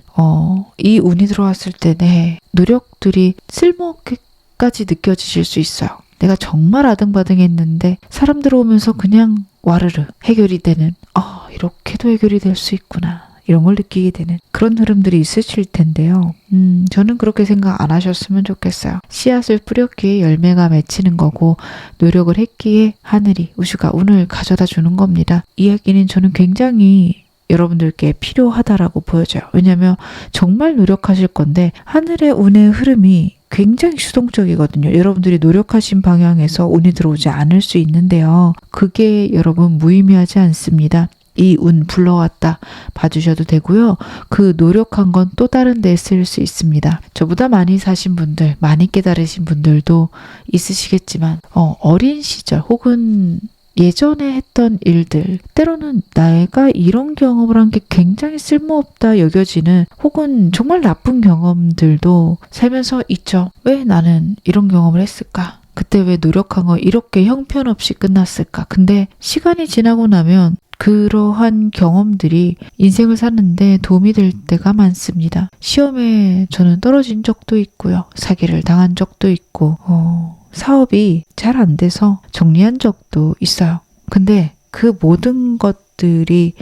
이 운이 들어왔을 때 내 노력들이 쓸모없게까지 느껴지실 수 있어요. 내가 정말 아등바등했는데 사람 들어오면서 그냥 와르르 해결이 되는 이렇게도 해결이 될 수 있구나 이런 걸 느끼게 되는 그런 흐름들이 있으실 텐데요. 저는 그렇게 생각 안 하셨으면 좋겠어요. 씨앗을 뿌렸기에 열매가 맺히는 거고 노력을 했기에 하늘이 우주가 운을 가져다 주는 겁니다. 이 이야기는 저는 굉장히 여러분들께 필요하다라고 보여져요. 왜냐하면 정말 노력하실 건데 하늘의 운의 흐름이 굉장히 수동적이거든요. 여러분들이 노력하신 방향에서 운이 들어오지 않을 수 있는데요. 그게 여러분 무의미하지 않습니다. 이 운 불러왔다 봐주셔도 되고요. 그 노력한 건 또 다른 데 쓸 수 있습니다. 저보다 많이 사신 분들, 많이 깨달으신 분들도 있으시겠지만 어린 시절 혹은 예전에 했던 일들 때로는 내가 이런 경험을 한 게 굉장히 쓸모없다 여겨지는 혹은 정말 나쁜 경험들도 살면서 있죠. 왜 나는 이런 경험을 했을까? 그때 왜 노력한 거 이렇게 형편없이 끝났을까? 근데 시간이 지나고 나면 그러한 경험들이 인생을 사는데 도움이 될 때가 많습니다. 시험에 저는 떨어진 적도 있고요. 사기를 당한 적도 있고 사업이 잘 안 돼서 정리한 적도 있어요. 근데 그 모든 것 것들이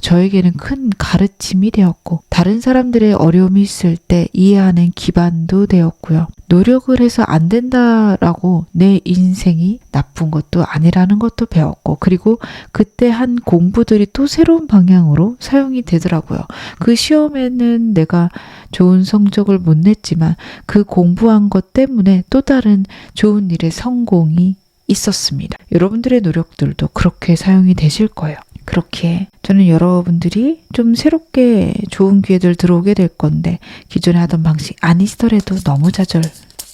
저에게는 큰 가르침이 되었고 다른 사람들의 어려움이 있을 때 이해하는 기반도 되었고요. 노력을 해서 안 된다라고 내 인생이 나쁜 것도 아니라는 것도 배웠고 그리고 그때 한 공부들이 또 새로운 방향으로 사용이 되더라고요. 그 시험에는 내가 좋은 성적을 못 냈지만 그 공부한 것 때문에 또 다른 좋은 일의 성공이 있었습니다. 여러분들의 노력들도 그렇게 사용이 되실 거예요. 그렇게 저는 여러분들이 좀 새롭게 좋은 기회들 들어오게 될 건데 기존에 하던 방식 아니시더라도 너무 좌절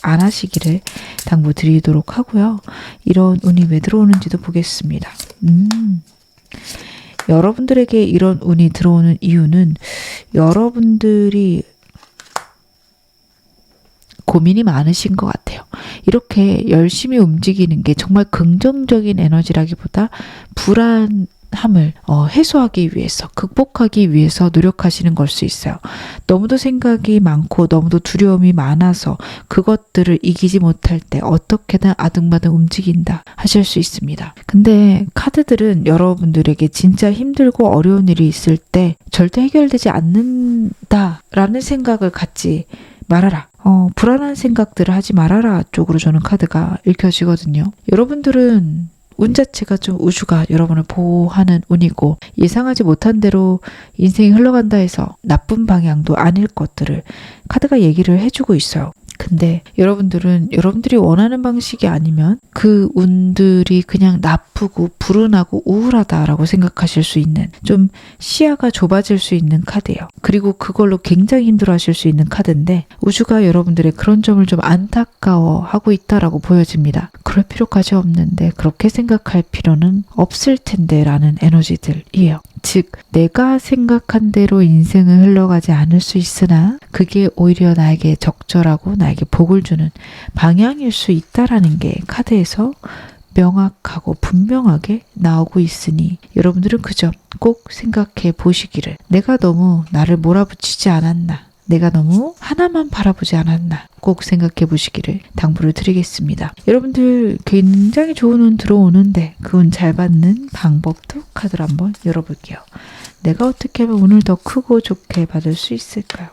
안 하시기를 당부드리도록 하고요. 이런 운이 왜 들어오는지도 보겠습니다. 여러분들에게 이런 운이 들어오는 이유는 여러분들이 고민이 많으신 것 같아요. 이렇게 열심히 움직이는 게 정말 긍정적인 에너지라기보다 불안함을 해소하기 위해서, 극복하기 위해서 노력하시는 걸 수 있어요. 너무도 생각이 많고 너무도 두려움이 많아서 그것들을 이기지 못할 때 어떻게든 아등바등 움직인다 하실 수 있습니다. 근데 카드들은 여러분들에게 진짜 힘들고 어려운 일이 있을 때 절대 해결되지 않는다라는 생각을 갖지 말아라. 불안한 생각들을 하지 말아라 쪽으로 저는 카드가 읽혀지거든요. 여러분들은 운 자체가 좀 우주가 여러분을 보호하는 운이고 예상하지 못한 대로 인생이 흘러간다 해서 나쁜 방향도 아닐 것들을 카드가 얘기를 해주고 있어요. 근데 여러분들은 여러분들이 원하는 방식이 아니면 그 운들이 그냥 나쁘고 불운하고 우울하다라고 생각하실 수 있는 좀 시야가 좁아질 수 있는 카드예요. 그리고 그걸로 굉장히 힘들어하실 수 있는 카드인데 우주가 여러분들의 그런 점을 좀 안타까워하고 있다라고 보여집니다. 그럴 필요까지 없는데 그렇게 생각할 필요는 없을 텐데 라는 에너지들이에요. 즉 내가 생각한 대로 인생은 흘러가지 않을 수 있으나 그게 오히려 나에게 적절하고 나에게 복을 주는 방향일 수 있다라는 게 카드에서 명확하고 분명하게 나오고 있으니 여러분들은 그 점 꼭 생각해 보시기를 내가 너무 나를 몰아붙이지 않았나 내가 너무 하나만 바라보지 않았나 꼭 생각해 보시기를 당부를 드리겠습니다. 여러분들 굉장히 좋은 운 들어오는데 그 운 잘 받는 방법도 카드를 한번 열어볼게요. 내가 어떻게 하면 운을 더 크고 좋게 받을 수 있을까요?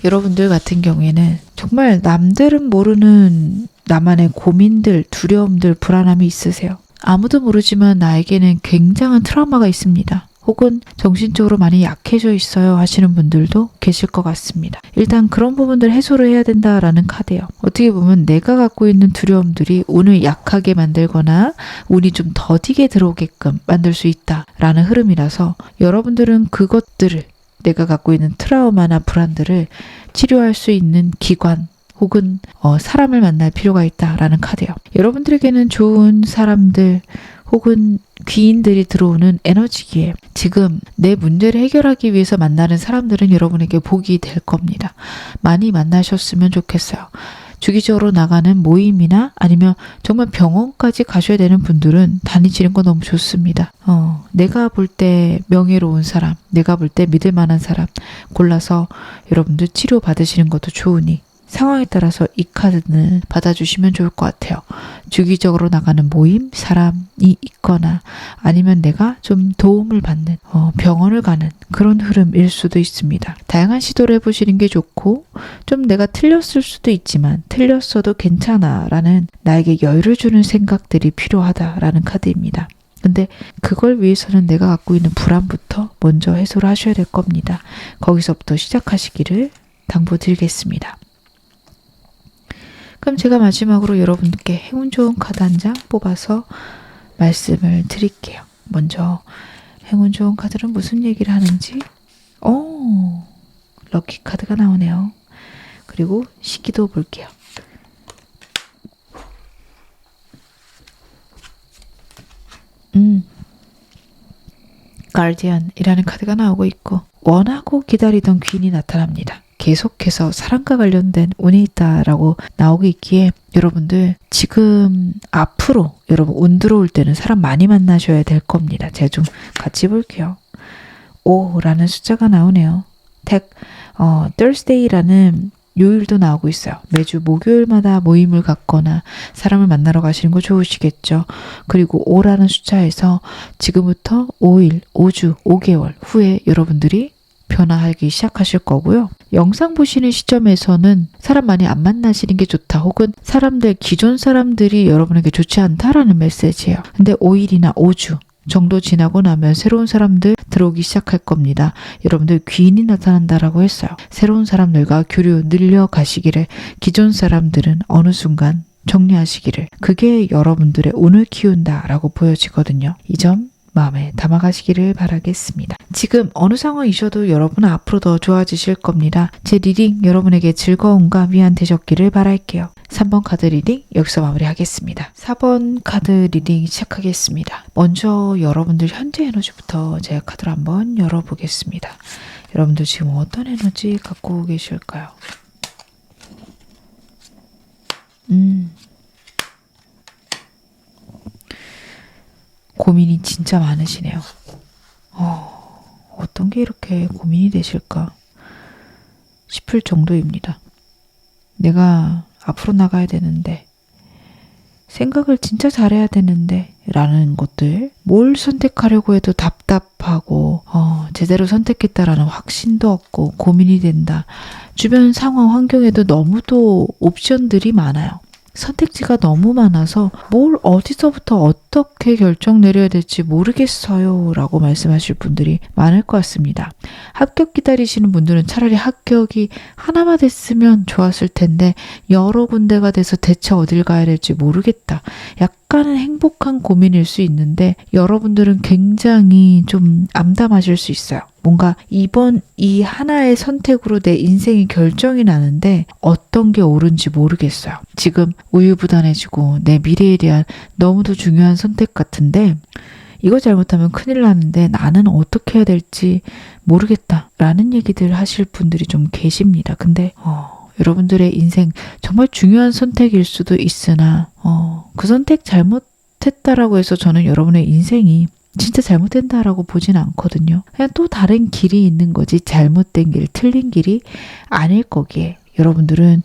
여러분들 같은 경우에는 정말 남들은 모르는 나만의 고민들, 두려움들, 불안함이 있으세요. 아무도 모르지만 나에게는 굉장한 트라우마가 있습니다. 혹은 정신적으로 많이 약해져 있어요 하시는 분들도 계실 것 같습니다. 일단 그런 부분들 해소를 해야 된다라는 카드예요. 어떻게 보면 내가 갖고 있는 두려움들이 운을 약하게 만들거나 운이 좀 더디게 들어오게끔 만들 수 있다라는 흐름이라서 여러분들은 그것들을 내가 갖고 있는 트라우마나 불안들을 치료할 수 있는 기관 혹은 사람을 만날 필요가 있다라는 카드예요. 여러분들에게는 좋은 사람들 혹은 귀인들이 들어오는 에너지기에 지금 내 문제를 해결하기 위해서 만나는 사람들은 여러분에게 복이 될 겁니다. 많이 만나셨으면 좋겠어요. 주기적으로 나가는 모임이나 아니면 정말 병원까지 가셔야 되는 분들은 다니시는 거 너무 좋습니다. 내가 볼 때 명예로운 사람, 내가 볼 때 믿을 만한 사람 골라서 여러분들 치료 받으시는 것도 좋으니 상황에 따라서 이 카드는 받아주시면 좋을 것 같아요. 주기적으로 나가는 모임, 사람이 있거나 아니면 내가 좀 도움을 받는 병원을 가는 그런 흐름일 수도 있습니다. 다양한 시도를 해보시는 게 좋고 좀 내가 틀렸을 수도 있지만 틀렸어도 괜찮아 라는 나에게 여유를 주는 생각들이 필요하다라는 카드입니다. 근데 그걸 위해서는 내가 갖고 있는 불안부터 먼저 해소를 하셔야 될 겁니다. 거기서부터 시작하시기를 당부드리겠습니다. 그럼 제가 마지막으로 여러분께 행운 좋은 카드 한 장 뽑아서 말씀을 드릴게요. 먼저 행운 좋은 카드는 무슨 얘기를 하는지 럭키 카드가 나오네요. 그리고 시기도 볼게요. 가디언이라는 카드가 나오고 있고 원하고 기다리던 귀인이 나타납니다. 계속해서 사랑과 관련된 운이 있다라고 나오고 있기에 여러분들 지금 앞으로 여러분 운 들어올 때는 사람 많이 만나셔야 될 겁니다. 제가 좀 같이 볼게요. 5라는 숫자가 나오네요. Thursday라는 요일도 나오고 있어요. 매주 목요일마다 모임을 갖거나 사람을 만나러 가시는 거 좋으시겠죠. 그리고 5라는 숫자에서 지금부터 5일, 5주, 5개월 후에 여러분들이 변화하기 시작하실 거고요. 영상 보시는 시점에서는 사람 많이 안 만나시는 게 좋다, 혹은 기존 사람들이 여러분에게 좋지 않다라는 메시지예요. 근데 5일이나 5주 정도 지나고 나면 새로운 사람들 들어오기 시작할 겁니다. 여러분들 귀인이 나타난다라고 했어요. 새로운 사람들과 교류 늘려가시기를, 기존 사람들은 어느 순간 정리하시기를, 그게 여러분들의 운을 키운다라고 보여지거든요. 이 점 마음에 담아가시기를 바라겠습니다. 지금 어느 상황이셔도 여러분은 앞으로 더 좋아지실 겁니다. 제 리딩 여러분에게 즐거움과 위안 되셨기를 바랄게요. 3번 카드 리딩 여기서 마무리하겠습니다. 4번 카드 리딩 시작하겠습니다. 먼저 여러분들 현재 에너지부터 제가 카드를 한번 열어보겠습니다. 여러분들 지금 어떤 에너지 갖고 계실까요? 고민이 진짜 많으시네요. 어떤 게 이렇게 고민이 되실까 싶을 정도입니다. 내가 앞으로 나가야 되는데, 생각을 진짜 잘해야 되는데 라는 것들, 뭘 선택하려고 해도 답답하고 제대로 선택했다라는 확신도 없고 고민이 된다. 주변 상황 환경에도 너무도 옵션들이 많아요. 선택지가 너무 많아서 뭘 어디서부터 어떻게 결정 내려야 될지 모르겠어요 라고 말씀하실 분들이 많을 것 같습니다. 합격 기다리시는 분들은 차라리 합격이 하나만 됐으면 좋았을 텐데 여러 군데가 돼서 대체 어딜 가야 될지 모르겠다. 약간은 행복한 고민일 수 있는데 여러분들은 굉장히 좀 암담하실 수 있어요. 뭔가 이번 이 하나의 선택으로 내 인생이 결정이 나는데 어떤 게 옳은지 모르겠어요. 지금 우유부단해지고 내 미래에 대한 너무도 중요한 선택 같은데, 이거 잘못하면 큰일 나는데 나는 어떻게 해야 될지 모르겠다 라는 얘기들 하실 분들이 좀 계십니다. 근데 여러분들의 인생 정말 중요한 선택일 수도 있으나 그 선택 잘못했다라고 해서 저는 여러분의 인생이 진짜 잘못된다라고 보진 않거든요. 그냥 또 다른 길이 있는 거지, 잘못된 길, 틀린 길이 아닐 거기에 여러분들은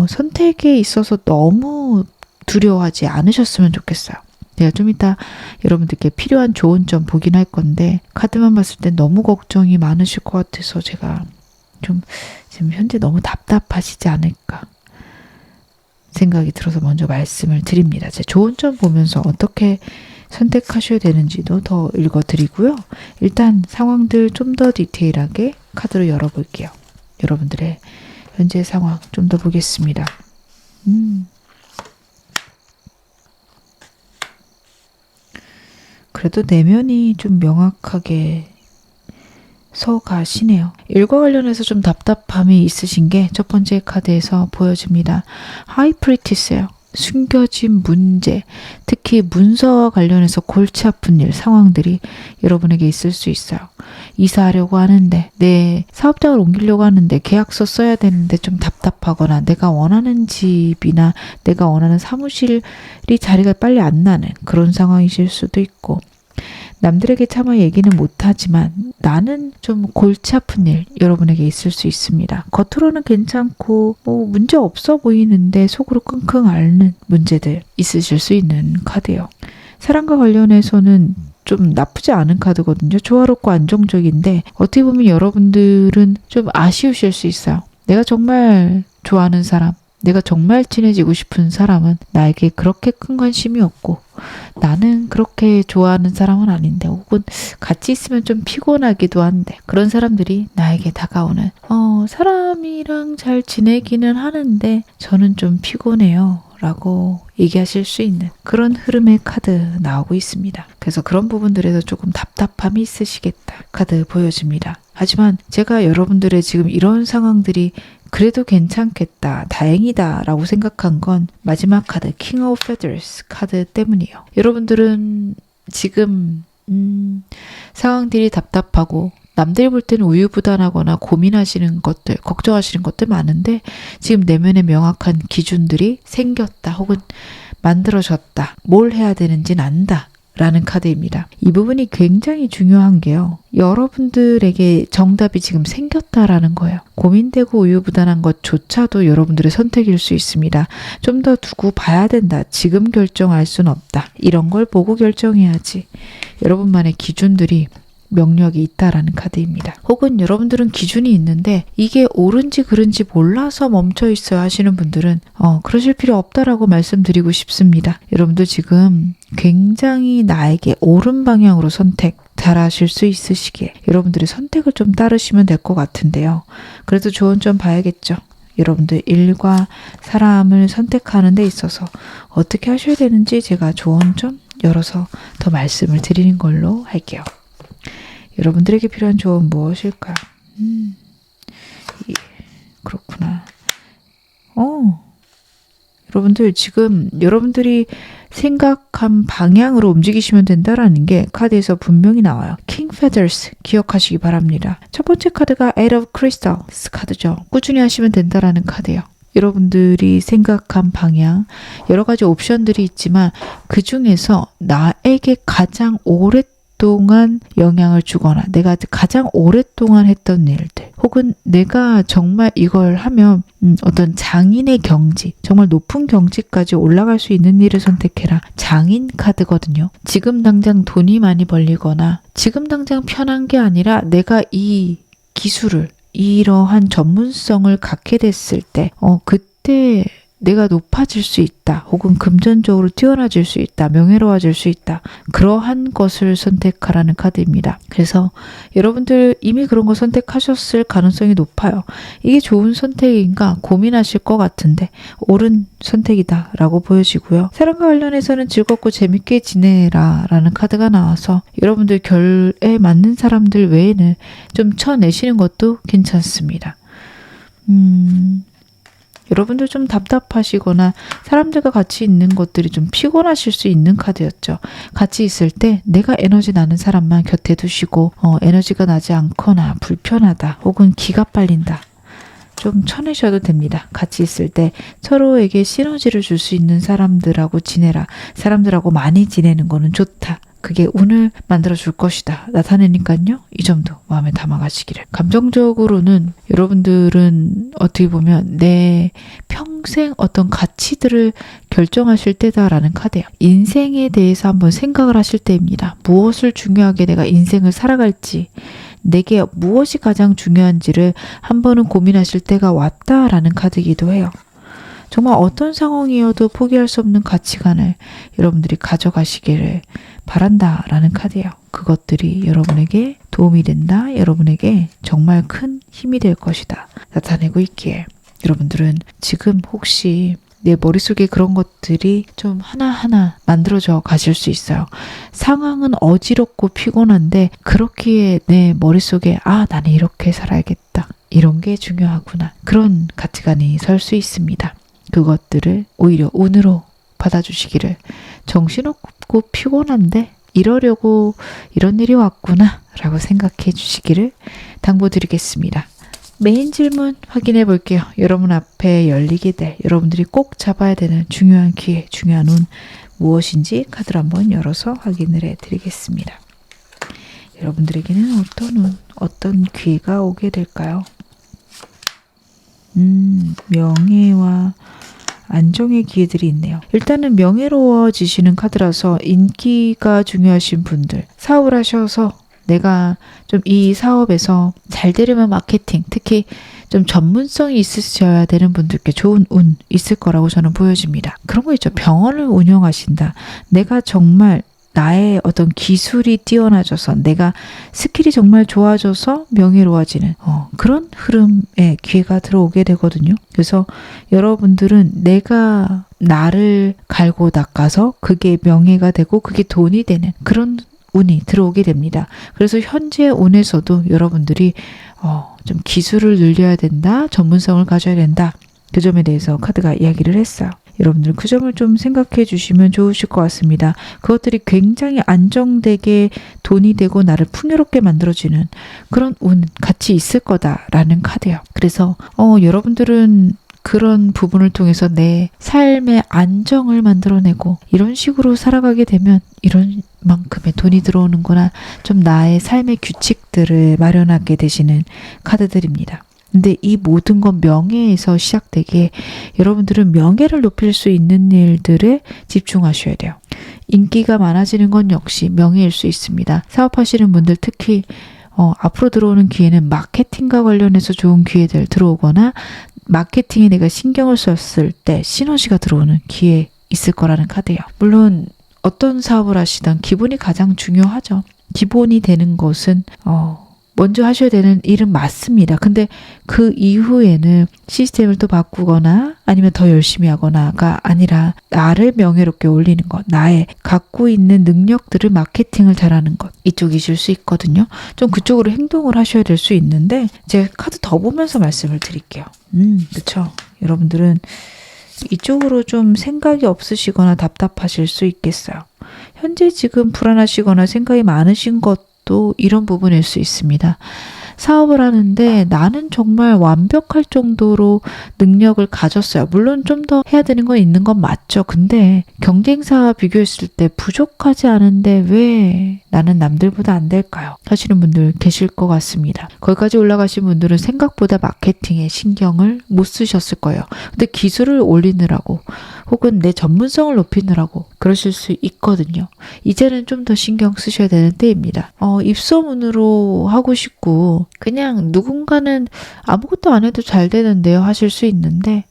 선택에 있어서 너무 두려워하지 않으셨으면 좋겠어요. 내가 좀 이따 여러분들께 필요한 좋은 점 보긴 할 건데, 카드만 봤을 때 너무 걱정이 많으실 것 같아서 제가 좀 지금 현재 너무 답답하시지 않을까 생각이 들어서 먼저 말씀을 드립니다. 제 좋은 점 보면서 어떻게 선택하셔야 되는지도 더 읽어드리고요. 일단 상황들 좀 더 디테일하게 카드로 열어볼게요. 여러분들의 현재 상황 좀 더 보겠습니다. 그래도 내면이 좀 명확하게 서가시네요. 일과 관련해서 좀 답답함이 있으신 게 첫 번째 카드에서 보여집니다. 하이프리티스예요. 숨겨진 문제, 특히 문서와 관련해서 골치 아픈 일, 상황들이 여러분에게 있을 수 있어요. 이사하려고 하는데, 내 사업장을 옮기려고 하는데 계약서 써야 되는데 좀 답답하거나, 내가 원하는 집이나 내가 원하는 사무실이 자리가 빨리 안 나는 그런 상황이실 수도 있고, 남들에게 차마 얘기는 못하지만 나는 좀 골치 아픈 일 여러분에게 있을 수 있습니다. 겉으로는 괜찮고 문제 없어 보이는데 속으로 끙끙 앓는 문제들 있으실 수 있는 카드예요. 사랑과 관련해서는 좀 나쁘지 않은 카드거든요. 조화롭고 안정적인데 어떻게 보면 여러분들은 좀 아쉬우실 수 있어요. 내가 정말 좋아하는 사람, 내가 정말 친해지고 싶은 사람은 나에게 그렇게 큰 관심이 없고, 나는 그렇게 좋아하는 사람은 아닌데, 혹은 같이 있으면 좀 피곤하기도 한데, 그런 사람들이 나에게 다가오는 사람이랑 잘 지내기는 하는데 저는 좀 피곤해요 라고 얘기하실 수 있는 그런 흐름의 카드 나오고 있습니다. 그래서 그런 부분들에서 조금 답답함이 있으시겠다 카드 보여집니다. 하지만 제가 여러분들의 지금 이런 상황들이 그래도 괜찮겠다, 다행이다 라고 생각한 건 마지막 카드 King of Feathers 카드 때문이에요. 여러분들은 지금 상황들이 답답하고 남들이 볼 때는 우유부단하거나 고민하시는 것들, 걱정하시는 것들 많은데 지금 내면에 명확한 기준들이 생겼다 혹은 만들어졌다. 뭘 해야 되는지는 안다. 라는 카드입니다. 이 부분이 굉장히 중요한 게요. 여러분들에게 정답이 지금 생겼다라는 거예요. 고민되고 우유부단한 것조차도 여러분들의 선택일 수 있습니다. 좀 더 두고 봐야 된다. 지금 결정할 순 없다. 이런 걸 보고 결정해야지. 여러분만의 기준들이 명령이 있다라는 카드입니다. 혹은 여러분들은 기준이 있는데 이게 옳은지 그른지 몰라서 멈춰 있어야 하시는 분들은 그러실 필요 없다라고 말씀드리고 싶습니다. 여러분들 지금 굉장히 나에게 옳은 방향으로 선택 잘하실 수 있으시기에 여러분들의 선택을 좀 따르시면 될 것 같은데요. 그래도 조언 좀 봐야겠죠. 여러분들 일과 사람을 선택하는 데 있어서 어떻게 하셔야 되는지 제가 조언 좀 열어서 더 말씀을 드리는 걸로 할게요. 여러분들에게 필요한 조언 무엇일까요? 그렇구나. 여러분들 지금 여러분들이 생각한 방향으로 움직이시면 된다라는 게 카드에서 분명히 나와요. King Feathers 기억하시기 바랍니다. 첫 번째 카드가 Eight of Crystals 카드죠. 꾸준히 하시면 된다라는 카드예요. 여러분들이 생각한 방향 여러 가지 옵션들이 있지만 그 중에서 나에게 가장 오랫동안 영향을 주거나 내가 가장 오랫동안 했던 일들 혹은 내가 정말 이걸 하면 어떤 장인의 경지 정말 높은 경지까지 올라갈 수 있는 일을 선택해라. 장인 카드거든요. 지금 당장 돈이 많이 벌리거나 지금 당장 편한 게 아니라 내가 이 기술을 이러한 전문성을 갖게 됐을 때 그때 내가 높아질 수 있다. 혹은 금전적으로 뛰어나질 수 있다. 명예로워질 수 있다. 그러한 것을 선택하라는 카드입니다. 그래서 여러분들 이미 그런 거 선택하셨을 가능성이 높아요. 이게 좋은 선택인가 고민하실 것 같은데 옳은 선택이다 라고 보여지고요. 사람과 관련해서는 즐겁고 재밌게 지내라 라는 카드가 나와서 여러분들 결에 맞는 사람들 외에는 좀 쳐내시는 것도 괜찮습니다. 여러분들 좀 답답하시거나 사람들과 같이 있는 것들이 좀 피곤하실 수 있는 카드였죠. 같이 있을 때 내가 에너지 나는 사람만 곁에 두시고 에너지가 나지 않거나 불편하다 혹은 기가 빨린다. 좀 쳐내셔도 됩니다. 같이 있을 때 서로에게 시너지를 줄 수 있는 사람들하고 지내라. 사람들하고 많이 지내는 거는 좋다. 그게 운을 만들어 줄 것이다. 나타내니까요. 이 점도 마음에 담아가시기를. 감정적으로는 여러분들은 어떻게 보면 내 평생 어떤 가치들을 결정하실 때다라는 카드예요. 인생에 대해서 한번 생각을 하실 때입니다. 무엇을 중요하게 내가 인생을 살아갈지 내게 무엇이 가장 중요한지를 한 번은 고민하실 때가 왔다라는 카드이기도 해요. 정말 어떤 상황이어도 포기할 수 없는 가치관을 여러분들이 가져가시기를 바란다라는 카드예요. 그것들이 여러분에게 도움이 된다. 여러분에게 정말 큰 힘이 될 것이다. 나타내고 있기에 여러분들은 지금 혹시 내 머릿속에 그런 것들이 좀 하나하나 만들어져 가실 수 있어요. 상황은 어지럽고 피곤한데 그렇기에 내 머릿속에 나는 이렇게 살아야겠다. 이런 게 중요하구나. 그런 가치관이 설 수 있습니다. 그것들을 오히려 운으로 받아주시기를 정신없고 피곤한데 이러려고 이런 일이 왔구나 라고 생각해 주시기를 당부드리겠습니다. 메인 질문 확인해 볼게요. 여러분 앞에 열리게 될 여러분들이 꼭 잡아야 되는 중요한 기회, 중요한 운 무엇인지 카드를 한번 열어서 확인을 해 드리겠습니다. 여러분들에게는 어떤 운, 어떤 기회가 오게 될까요? 명예와 안정의 기회들이 있네요. 일단은 명예로워지시는 카드라서 인기가 중요하신 분들, 사업을 하셔서 내가 좀 이 사업에서 잘 되려면 마케팅, 특히 좀 전문성이 있으셔야 되는 분들께 좋은 운 있을 거라고 저는 보여집니다. 그런 거 있죠. 병원을 운영하신다. 내가 정말 나의 어떤 기술이 뛰어나져서 내가 스킬이 정말 좋아져서 명예로워지는 그런 흐름의 기회가 들어오게 되거든요. 그래서 여러분들은 내가 나를 갈고 닦아서 그게 명예가 되고 그게 돈이 되는 그런 운이 들어오게 됩니다. 그래서 현재 운에서도 여러분들이 좀 기술을 늘려야 된다, 전문성을 가져야 된다. 그 점에 대해서 카드가 이야기를 했어요. 여러분들 그 점을 좀 생각해 주시면 좋으실 것 같습니다. 그것들이 굉장히 안정되게 돈이 되고 나를 풍요롭게 만들어주는 그런 운 같이 있을 거다라는 카드예요. 그래서 여러분들은 그런 부분을 통해서 내 삶의 안정을 만들어내고 이런 식으로 살아가게 되면 이런 만큼의 돈이 들어오는구나. 좀 나의 삶의 규칙들을 마련하게 되시는 카드들입니다. 근데 이 모든 건 명예에서 시작되기에 여러분들은 명예를 높일 수 있는 일들에 집중하셔야 돼요. 인기가 많아지는 건 역시 명예일 수 있습니다. 사업하시는 분들 특히 앞으로 들어오는 기회는 마케팅과 관련해서 좋은 기회들 들어오거나 마케팅에 내가 신경을 썼을 때 시너지가 들어오는 기회 있을 거라는 카드예요. 물론 어떤 사업을 하시든 기본이 가장 중요하죠. 기본이 되는 것은 먼저 하셔야 되는 일은 맞습니다. 근데 그 이후에는 시스템을 또 바꾸거나 아니면 더 열심히 하거나가 아니라 나를 명예롭게 올리는 것, 나의 갖고 있는 능력들을 마케팅을 잘하는 것, 이쪽이실 수 있거든요. 좀 그쪽으로 행동을 하셔야 될 수 있는데 제가 카드 더 보면서 말씀을 드릴게요. 그렇죠. 여러분들은 이쪽으로 좀 생각이 없으시거나 답답하실 수 있겠어요. 현재 지금 불안하시거나 생각이 많으신 것도 이런 부분일 수 있습니다. 사업을 하는데 나는 정말 완벽할 정도로 능력을 가졌어요. 물론 좀 더 해야 되는 건 있는 건 맞죠. 근데 경쟁사와 비교했을 때 부족하지 않은데 왜 나는 남들보다 안 될까요? 하시는 분들 계실 것 같습니다. 거기까지 올라가신 분들은 생각보다 마케팅에 신경을 못 쓰셨을 거예요. 근데 기술을 올리느라고 혹은 내 전문성을 높이느라고 그러실 수 있거든요. 이제는 좀 더 신경 쓰셔야 되는 때입니다. 입소문으로 하고 싶고 그냥 누군가는 아무것도 안 해도 잘 되는데요 하실 수 있는데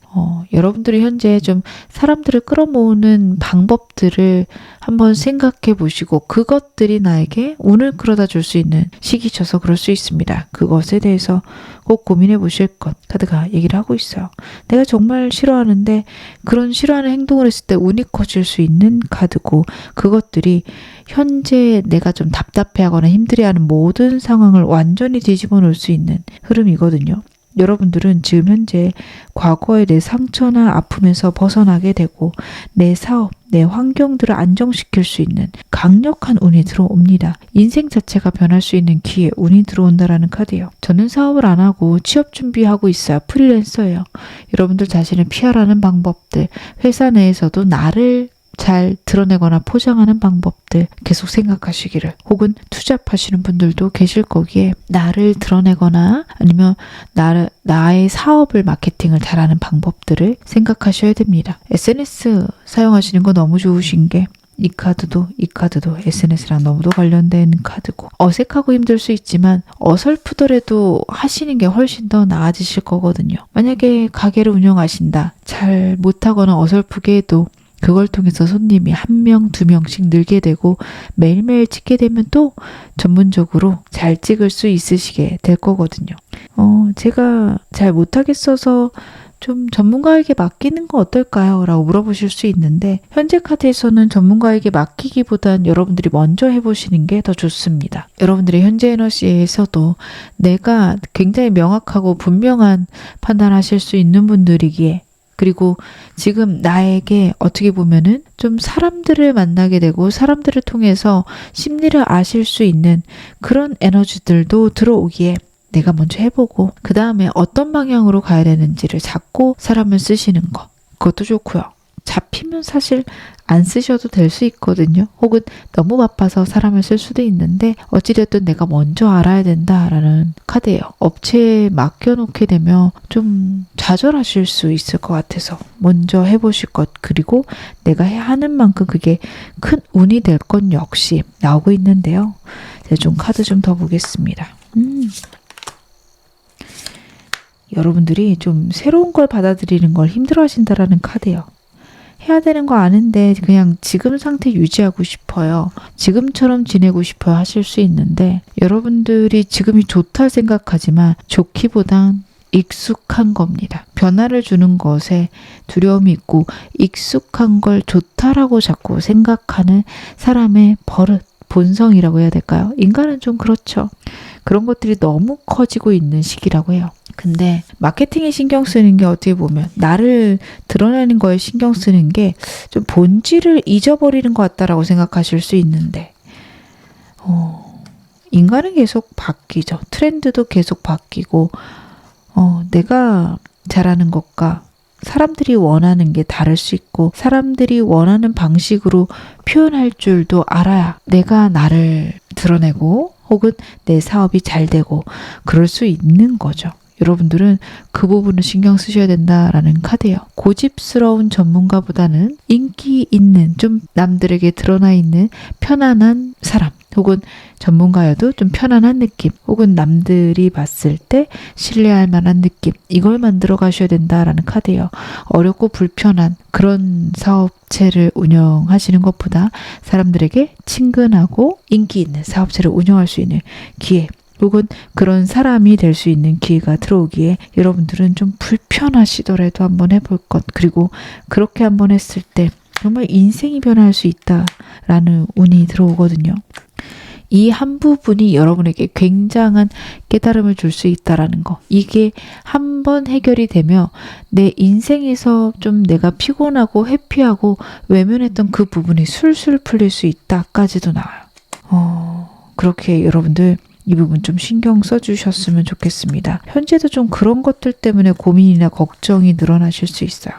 여러분들이 현재 좀 사람들을 끌어모으는 방법들을 한번 생각해 보시고 그것들이 나에게 운을 끌어다 줄 수 있는 시기셔서 그럴 수 있습니다. 그것에 대해서 꼭 고민해 보실 것 카드가 얘기를 하고 있어요. 내가 정말 싫어하는데 그런 싫어하는 행동을 했을 때 운이 커질 수 있는 카드고 그것들이 현재 내가 좀 답답해하거나 힘들어하는 모든 상황을 완전히 뒤집어 놓을 수 있는 흐름이거든요. 여러분들은 지금 현재 과거의 내 상처나 아픔에서 벗어나게 되고 내 사업, 내 환경들을 안정시킬 수 있는 강력한 운이 들어옵니다. 인생 자체가 변할 수 있는 기회, 운이 들어온다라는 카드예요. 저는 사업을 안 하고 취업 준비하고 있어요. 프리랜서예요. 여러분들 자신을 피하라는 방법들, 회사 내에서도 나를 잘 드러내거나 포장하는 방법들 계속 생각하시기를 혹은 투잡하시는 분들도 계실 거기에 나를 드러내거나 아니면 나의 사업을 마케팅을 잘하는 방법들을 생각하셔야 됩니다. SNS 사용하시는 거 너무 좋으신 게 이 카드도 SNS랑 너무도 관련된 카드고 어색하고 힘들 수 있지만 어설프더라도 하시는 게 훨씬 더 나아지실 거거든요. 만약에 가게를 운영하신다. 잘 못하거나 어설프게 해도 그걸 통해서 손님이 1명, 2명씩 늘게 되고 매일매일 찍게 되면 또 전문적으로 잘 찍을 수 있으시게 될 거거든요. 제가 잘 못하겠어서 좀 전문가에게 맡기는 건 어떨까요? 라고 물어보실 수 있는데 현재 카드에서는 전문가에게 맡기기보단 여러분들이 먼저 해보시는 게 더 좋습니다. 여러분들의 현재 에너지에서도 내가 굉장히 명확하고 분명한 판단하실 수 있는 분들이기에 그리고 지금 나에게 어떻게 보면은 좀 사람들을 만나게 되고 사람들을 통해서 심리를 아실 수 있는 그런 에너지들도 들어오기에 내가 먼저 해보고 그 다음에 어떤 방향으로 가야 되는지를 잡고 사람을 쓰시는 거 그것도 좋고요. 잡히면 사실 안 쓰셔도 될 수 있거든요. 혹은 너무 바빠서 사람을 쓸 수도 있는데 어찌됐든 내가 먼저 알아야 된다라는 카드예요. 업체에 맡겨놓게 되면 좀 좌절하실 수 있을 것 같아서 먼저 해보실 것 그리고 내가 하는 만큼 그게 큰 운이 될 건 역시 나오고 있는데요. 제가 좀 카드 좀 더 보겠습니다. 여러분들이 좀 새로운 걸 받아들이는 걸 힘들어하신다라는 카드예요. 해야 되는 거 아는데 그냥 지금 상태 유지하고 싶어요. 지금처럼 지내고 싶어요 하실 수 있는데 여러분들이 지금이 좋다 생각하지만 좋기보단 익숙한 겁니다. 변화를 주는 것에 두려움이 있고 익숙한 걸 좋다라고 자꾸 생각하는 사람의 버릇, 본성이라고 해야 될까요? 인간은 좀 그렇죠. 그런 것들이 너무 커지고 있는 시기라고 해요. 근데 마케팅에 신경 쓰는 게 어떻게 보면 나를 드러내는 거에 신경 쓰는 게 좀 본질을 잊어버리는 것 같다라고 생각하실 수 있는데 인간은 계속 바뀌죠. 트렌드도 계속 바뀌고 내가 잘하는 것과 사람들이 원하는 게 다를 수 있고 사람들이 원하는 방식으로 표현할 줄도 알아야 내가 나를 드러내고 혹은 내 사업이 잘 되고 그럴 수 있는 거죠. 여러분들은 그 부분을 신경 쓰셔야 된다라는 카드예요. 고집스러운 전문가보다는 인기 있는, 좀 남들에게 드러나 있는 편안한 사람, 혹은 전문가여도 좀 편안한 느낌, 혹은 남들이 봤을 때 신뢰할 만한 느낌, 이걸 만들어 가셔야 된다라는 카드예요. 어렵고 불편한 그런 사업체를 운영하시는 것보다 사람들에게 친근하고 인기 있는 사업체를 운영할 수 있는 기회, 혹은 그런 사람이 될 수 있는 기회가 들어오기에 여러분들은 좀 불편하시더라도 한번 해볼 것, 그리고 그렇게 한번 했을 때 정말 인생이 변할 수 있다라는 운이 들어오거든요. 이 한 부분이 여러분에게 굉장한 깨달음을 줄 수 있다라는 거. 이게 한번 해결이 되면 내 인생에서 좀 내가 피곤하고 회피하고 외면했던 그 부분이 술술 풀릴 수 있다까지도 나와요. 그렇게 여러분들 이 부분 좀 신경 써주셨으면 좋겠습니다. 현재도 좀 그런 것들 때문에 고민이나 걱정이 늘어나실 수 있어요.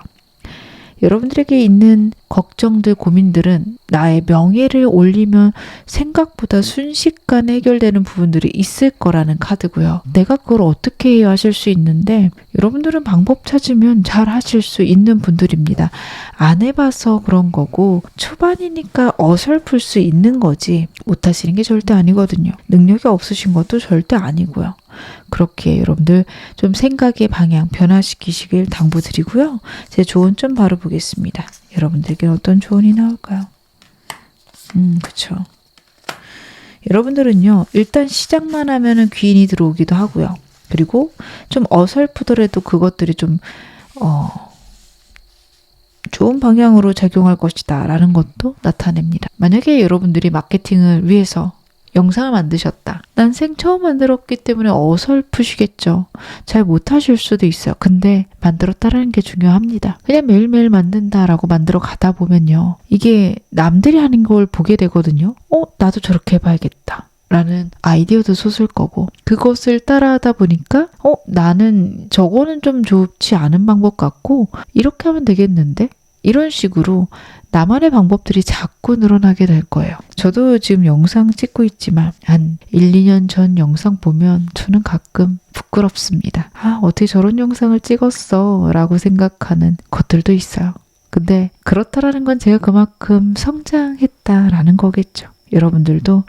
여러분들에게 있는 걱정들, 고민들은 나의 명예를 올리면 생각보다 순식간에 해결되는 부분들이 있을 거라는 카드고요. 내가 그걸 어떻게 해야 하실 수 있는데 여러분들은 방법 찾으면 잘 하실 수 있는 분들입니다. 안 해봐서 그런 거고 초반이니까 어설플 수 있는 거지 못하시는 게 절대 아니거든요. 능력이 없으신 것도 절대 아니고요. 그렇게 여러분들 좀 생각의 방향 변화시키시길 당부드리고요. 제 조언 좀 바로 보겠습니다. 여러분들에게 어떤 조언이 나올까요? 그쵸. 여러분들은요, 일단 시작만 하면은 귀인이 들어오기도 하고요. 그리고 좀 어설프더라도 그것들이 좀 좋은 방향으로 작용할 것이다 라는 것도 나타냅니다. 만약에 여러분들이 마케팅을 위해서 영상을 만드셨다. 난생 처음 만들었기 때문에 어설프시겠죠. 잘 못하실 수도 있어요. 근데 만들었다라는 게 중요합니다. 그냥 매일매일 만든다라고 만들어 가다 보면요. 이게 남들이 하는 걸 보게 되거든요. 나도 저렇게 해봐야겠다. 라는 아이디어도 솟을 거고 그것을 따라하다 보니까 나는 저거는 좀 좋지 않은 방법 같고 이렇게 하면 되겠는데? 이런 식으로 나만의 방법들이 자꾸 늘어나게 될 거예요. 저도 지금 영상 찍고 있지만 한 1, 2년 전 영상 보면 저는 가끔 부끄럽습니다. 어떻게 저런 영상을 찍었어? 라고 생각하는 것들도 있어요. 근데 그렇다라는 건 제가 그만큼 성장했다라는 거겠죠. 여러분들도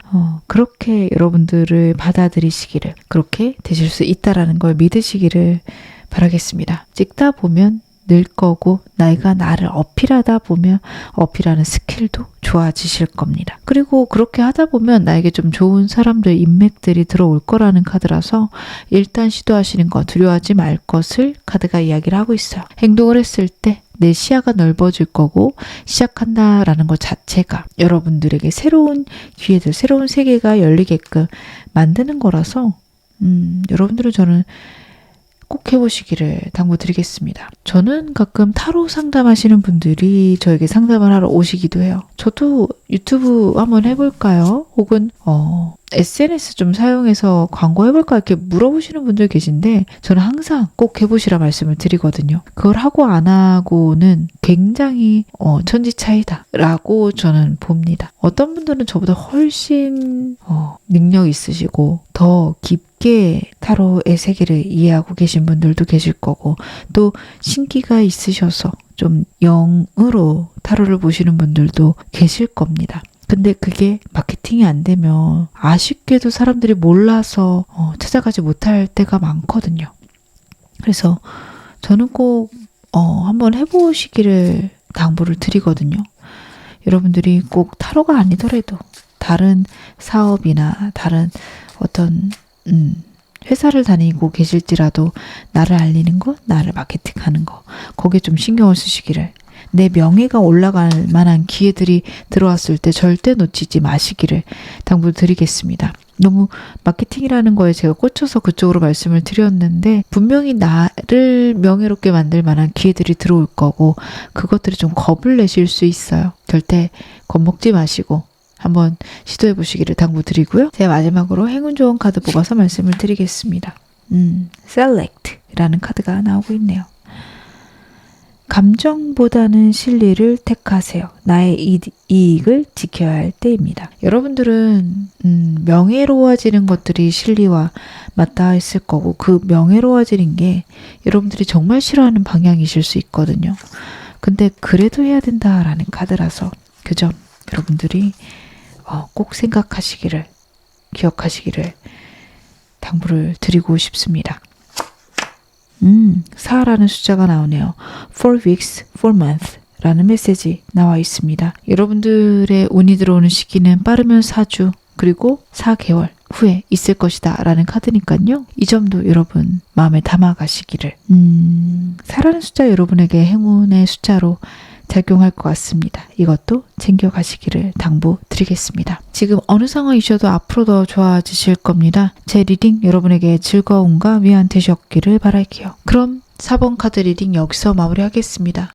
그렇게 여러분들을 받아들이시기를, 그렇게 되실 수 있다라는 걸 믿으시기를 바라겠습니다. 찍다 보면 늘 거고 내가 나를 어필하다 보면 어필하는 스킬도 좋아지실 겁니다. 그리고 그렇게 하다 보면 나에게 좀 좋은 사람들, 인맥들이 들어올 거라는 카드라서 일단 시도하시는 거 두려워하지 말 것을 카드가 이야기를 하고 있어요. 행동을 했을 때 내 시야가 넓어질 거고 시작한다라는 것 자체가 여러분들에게 새로운 기회들, 새로운 세계가 열리게끔 만드는 거라서 여러분들은 저는 꼭 해보시기를 당부드리겠습니다. 저는 가끔 타로 상담하시는 분들이 저에게 상담을 하러 오시기도 해요. 저도 유튜브 한번 해볼까요? 혹은 SNS 좀 사용해서 광고 해볼까? 이렇게 물어보시는 분들 계신데 저는 항상 꼭 해보시라 말씀을 드리거든요. 그걸 하고 안 하고는 굉장히 천지 차이다 라고 저는 봅니다. 어떤 분들은 저보다 훨씬 능력 있으시고 더 깊게 타로의 세계를 이해하고 계신 분들도 계실 거고 또 신기가 있으셔서 좀 영으로 타로를 보시는 분들도 계실 겁니다. 근데 그게 마케팅이 안 되면 아쉽게도 사람들이 몰라서 찾아가지 못할 때가 많거든요. 그래서 저는 꼭 한번 해보시기를 당부를 드리거든요. 여러분들이 꼭 타로가 아니더라도 다른 사업이나 다른 어떤 회사를 다니고 계실지라도 나를 알리는 거, 나를 마케팅하는 거, 거기에 좀 신경을 쓰시기를, 내 명예가 올라갈 만한 기회들이 들어왔을 때 절대 놓치지 마시기를 당부드리겠습니다. 너무 마케팅이라는 거에 제가 꽂혀서 그쪽으로 말씀을 드렸는데 분명히 나를 명예롭게 만들 만한 기회들이 들어올 거고 그것들이 좀 겁을 내실 수 있어요. 절대 겁먹지 마시고 한번 시도해 보시기를 당부드리고요. 제가 마지막으로 행운 좋은 카드 뽑아서 말씀을 드리겠습니다. Select라는 카드가 나오고 있네요. 감정보다는 실리를 택하세요. 나의 이익을 지켜야 할 때입니다. 여러분들은 명예로워지는 것들이 실리와 맞닿아 있을 거고 그 명예로워지는 게 여러분들이 정말 싫어하는 방향이실 수 있거든요. 근데 그래도 해야 된다라는 카드라서 그 점 여러분들이 꼭 생각하시기를 기억하시기를 당부를 드리고 싶습니다. 4라는 숫자가 나오네요. 4 weeks, 4 months 라는 메시지 나와 있습니다. 여러분들의 운이 들어오는 시기는 빠르면 4주 그리고 4개월 후에 있을 것이다 라는 카드니까요. 이 점도 여러분 마음에 담아 가시기를. 4라는 숫자 여러분에게 행운의 숫자로 작용할 것 같습니다. 이것도 챙겨가시기를 당부드리겠습니다. 지금 어느 상황이셔도 앞으로 더 좋아지실 겁니다. 제 리딩 여러분에게 즐거움과 위안 되셨기를 바랄게요. 그럼 4번 카드 리딩 여기서 마무리하겠습니다.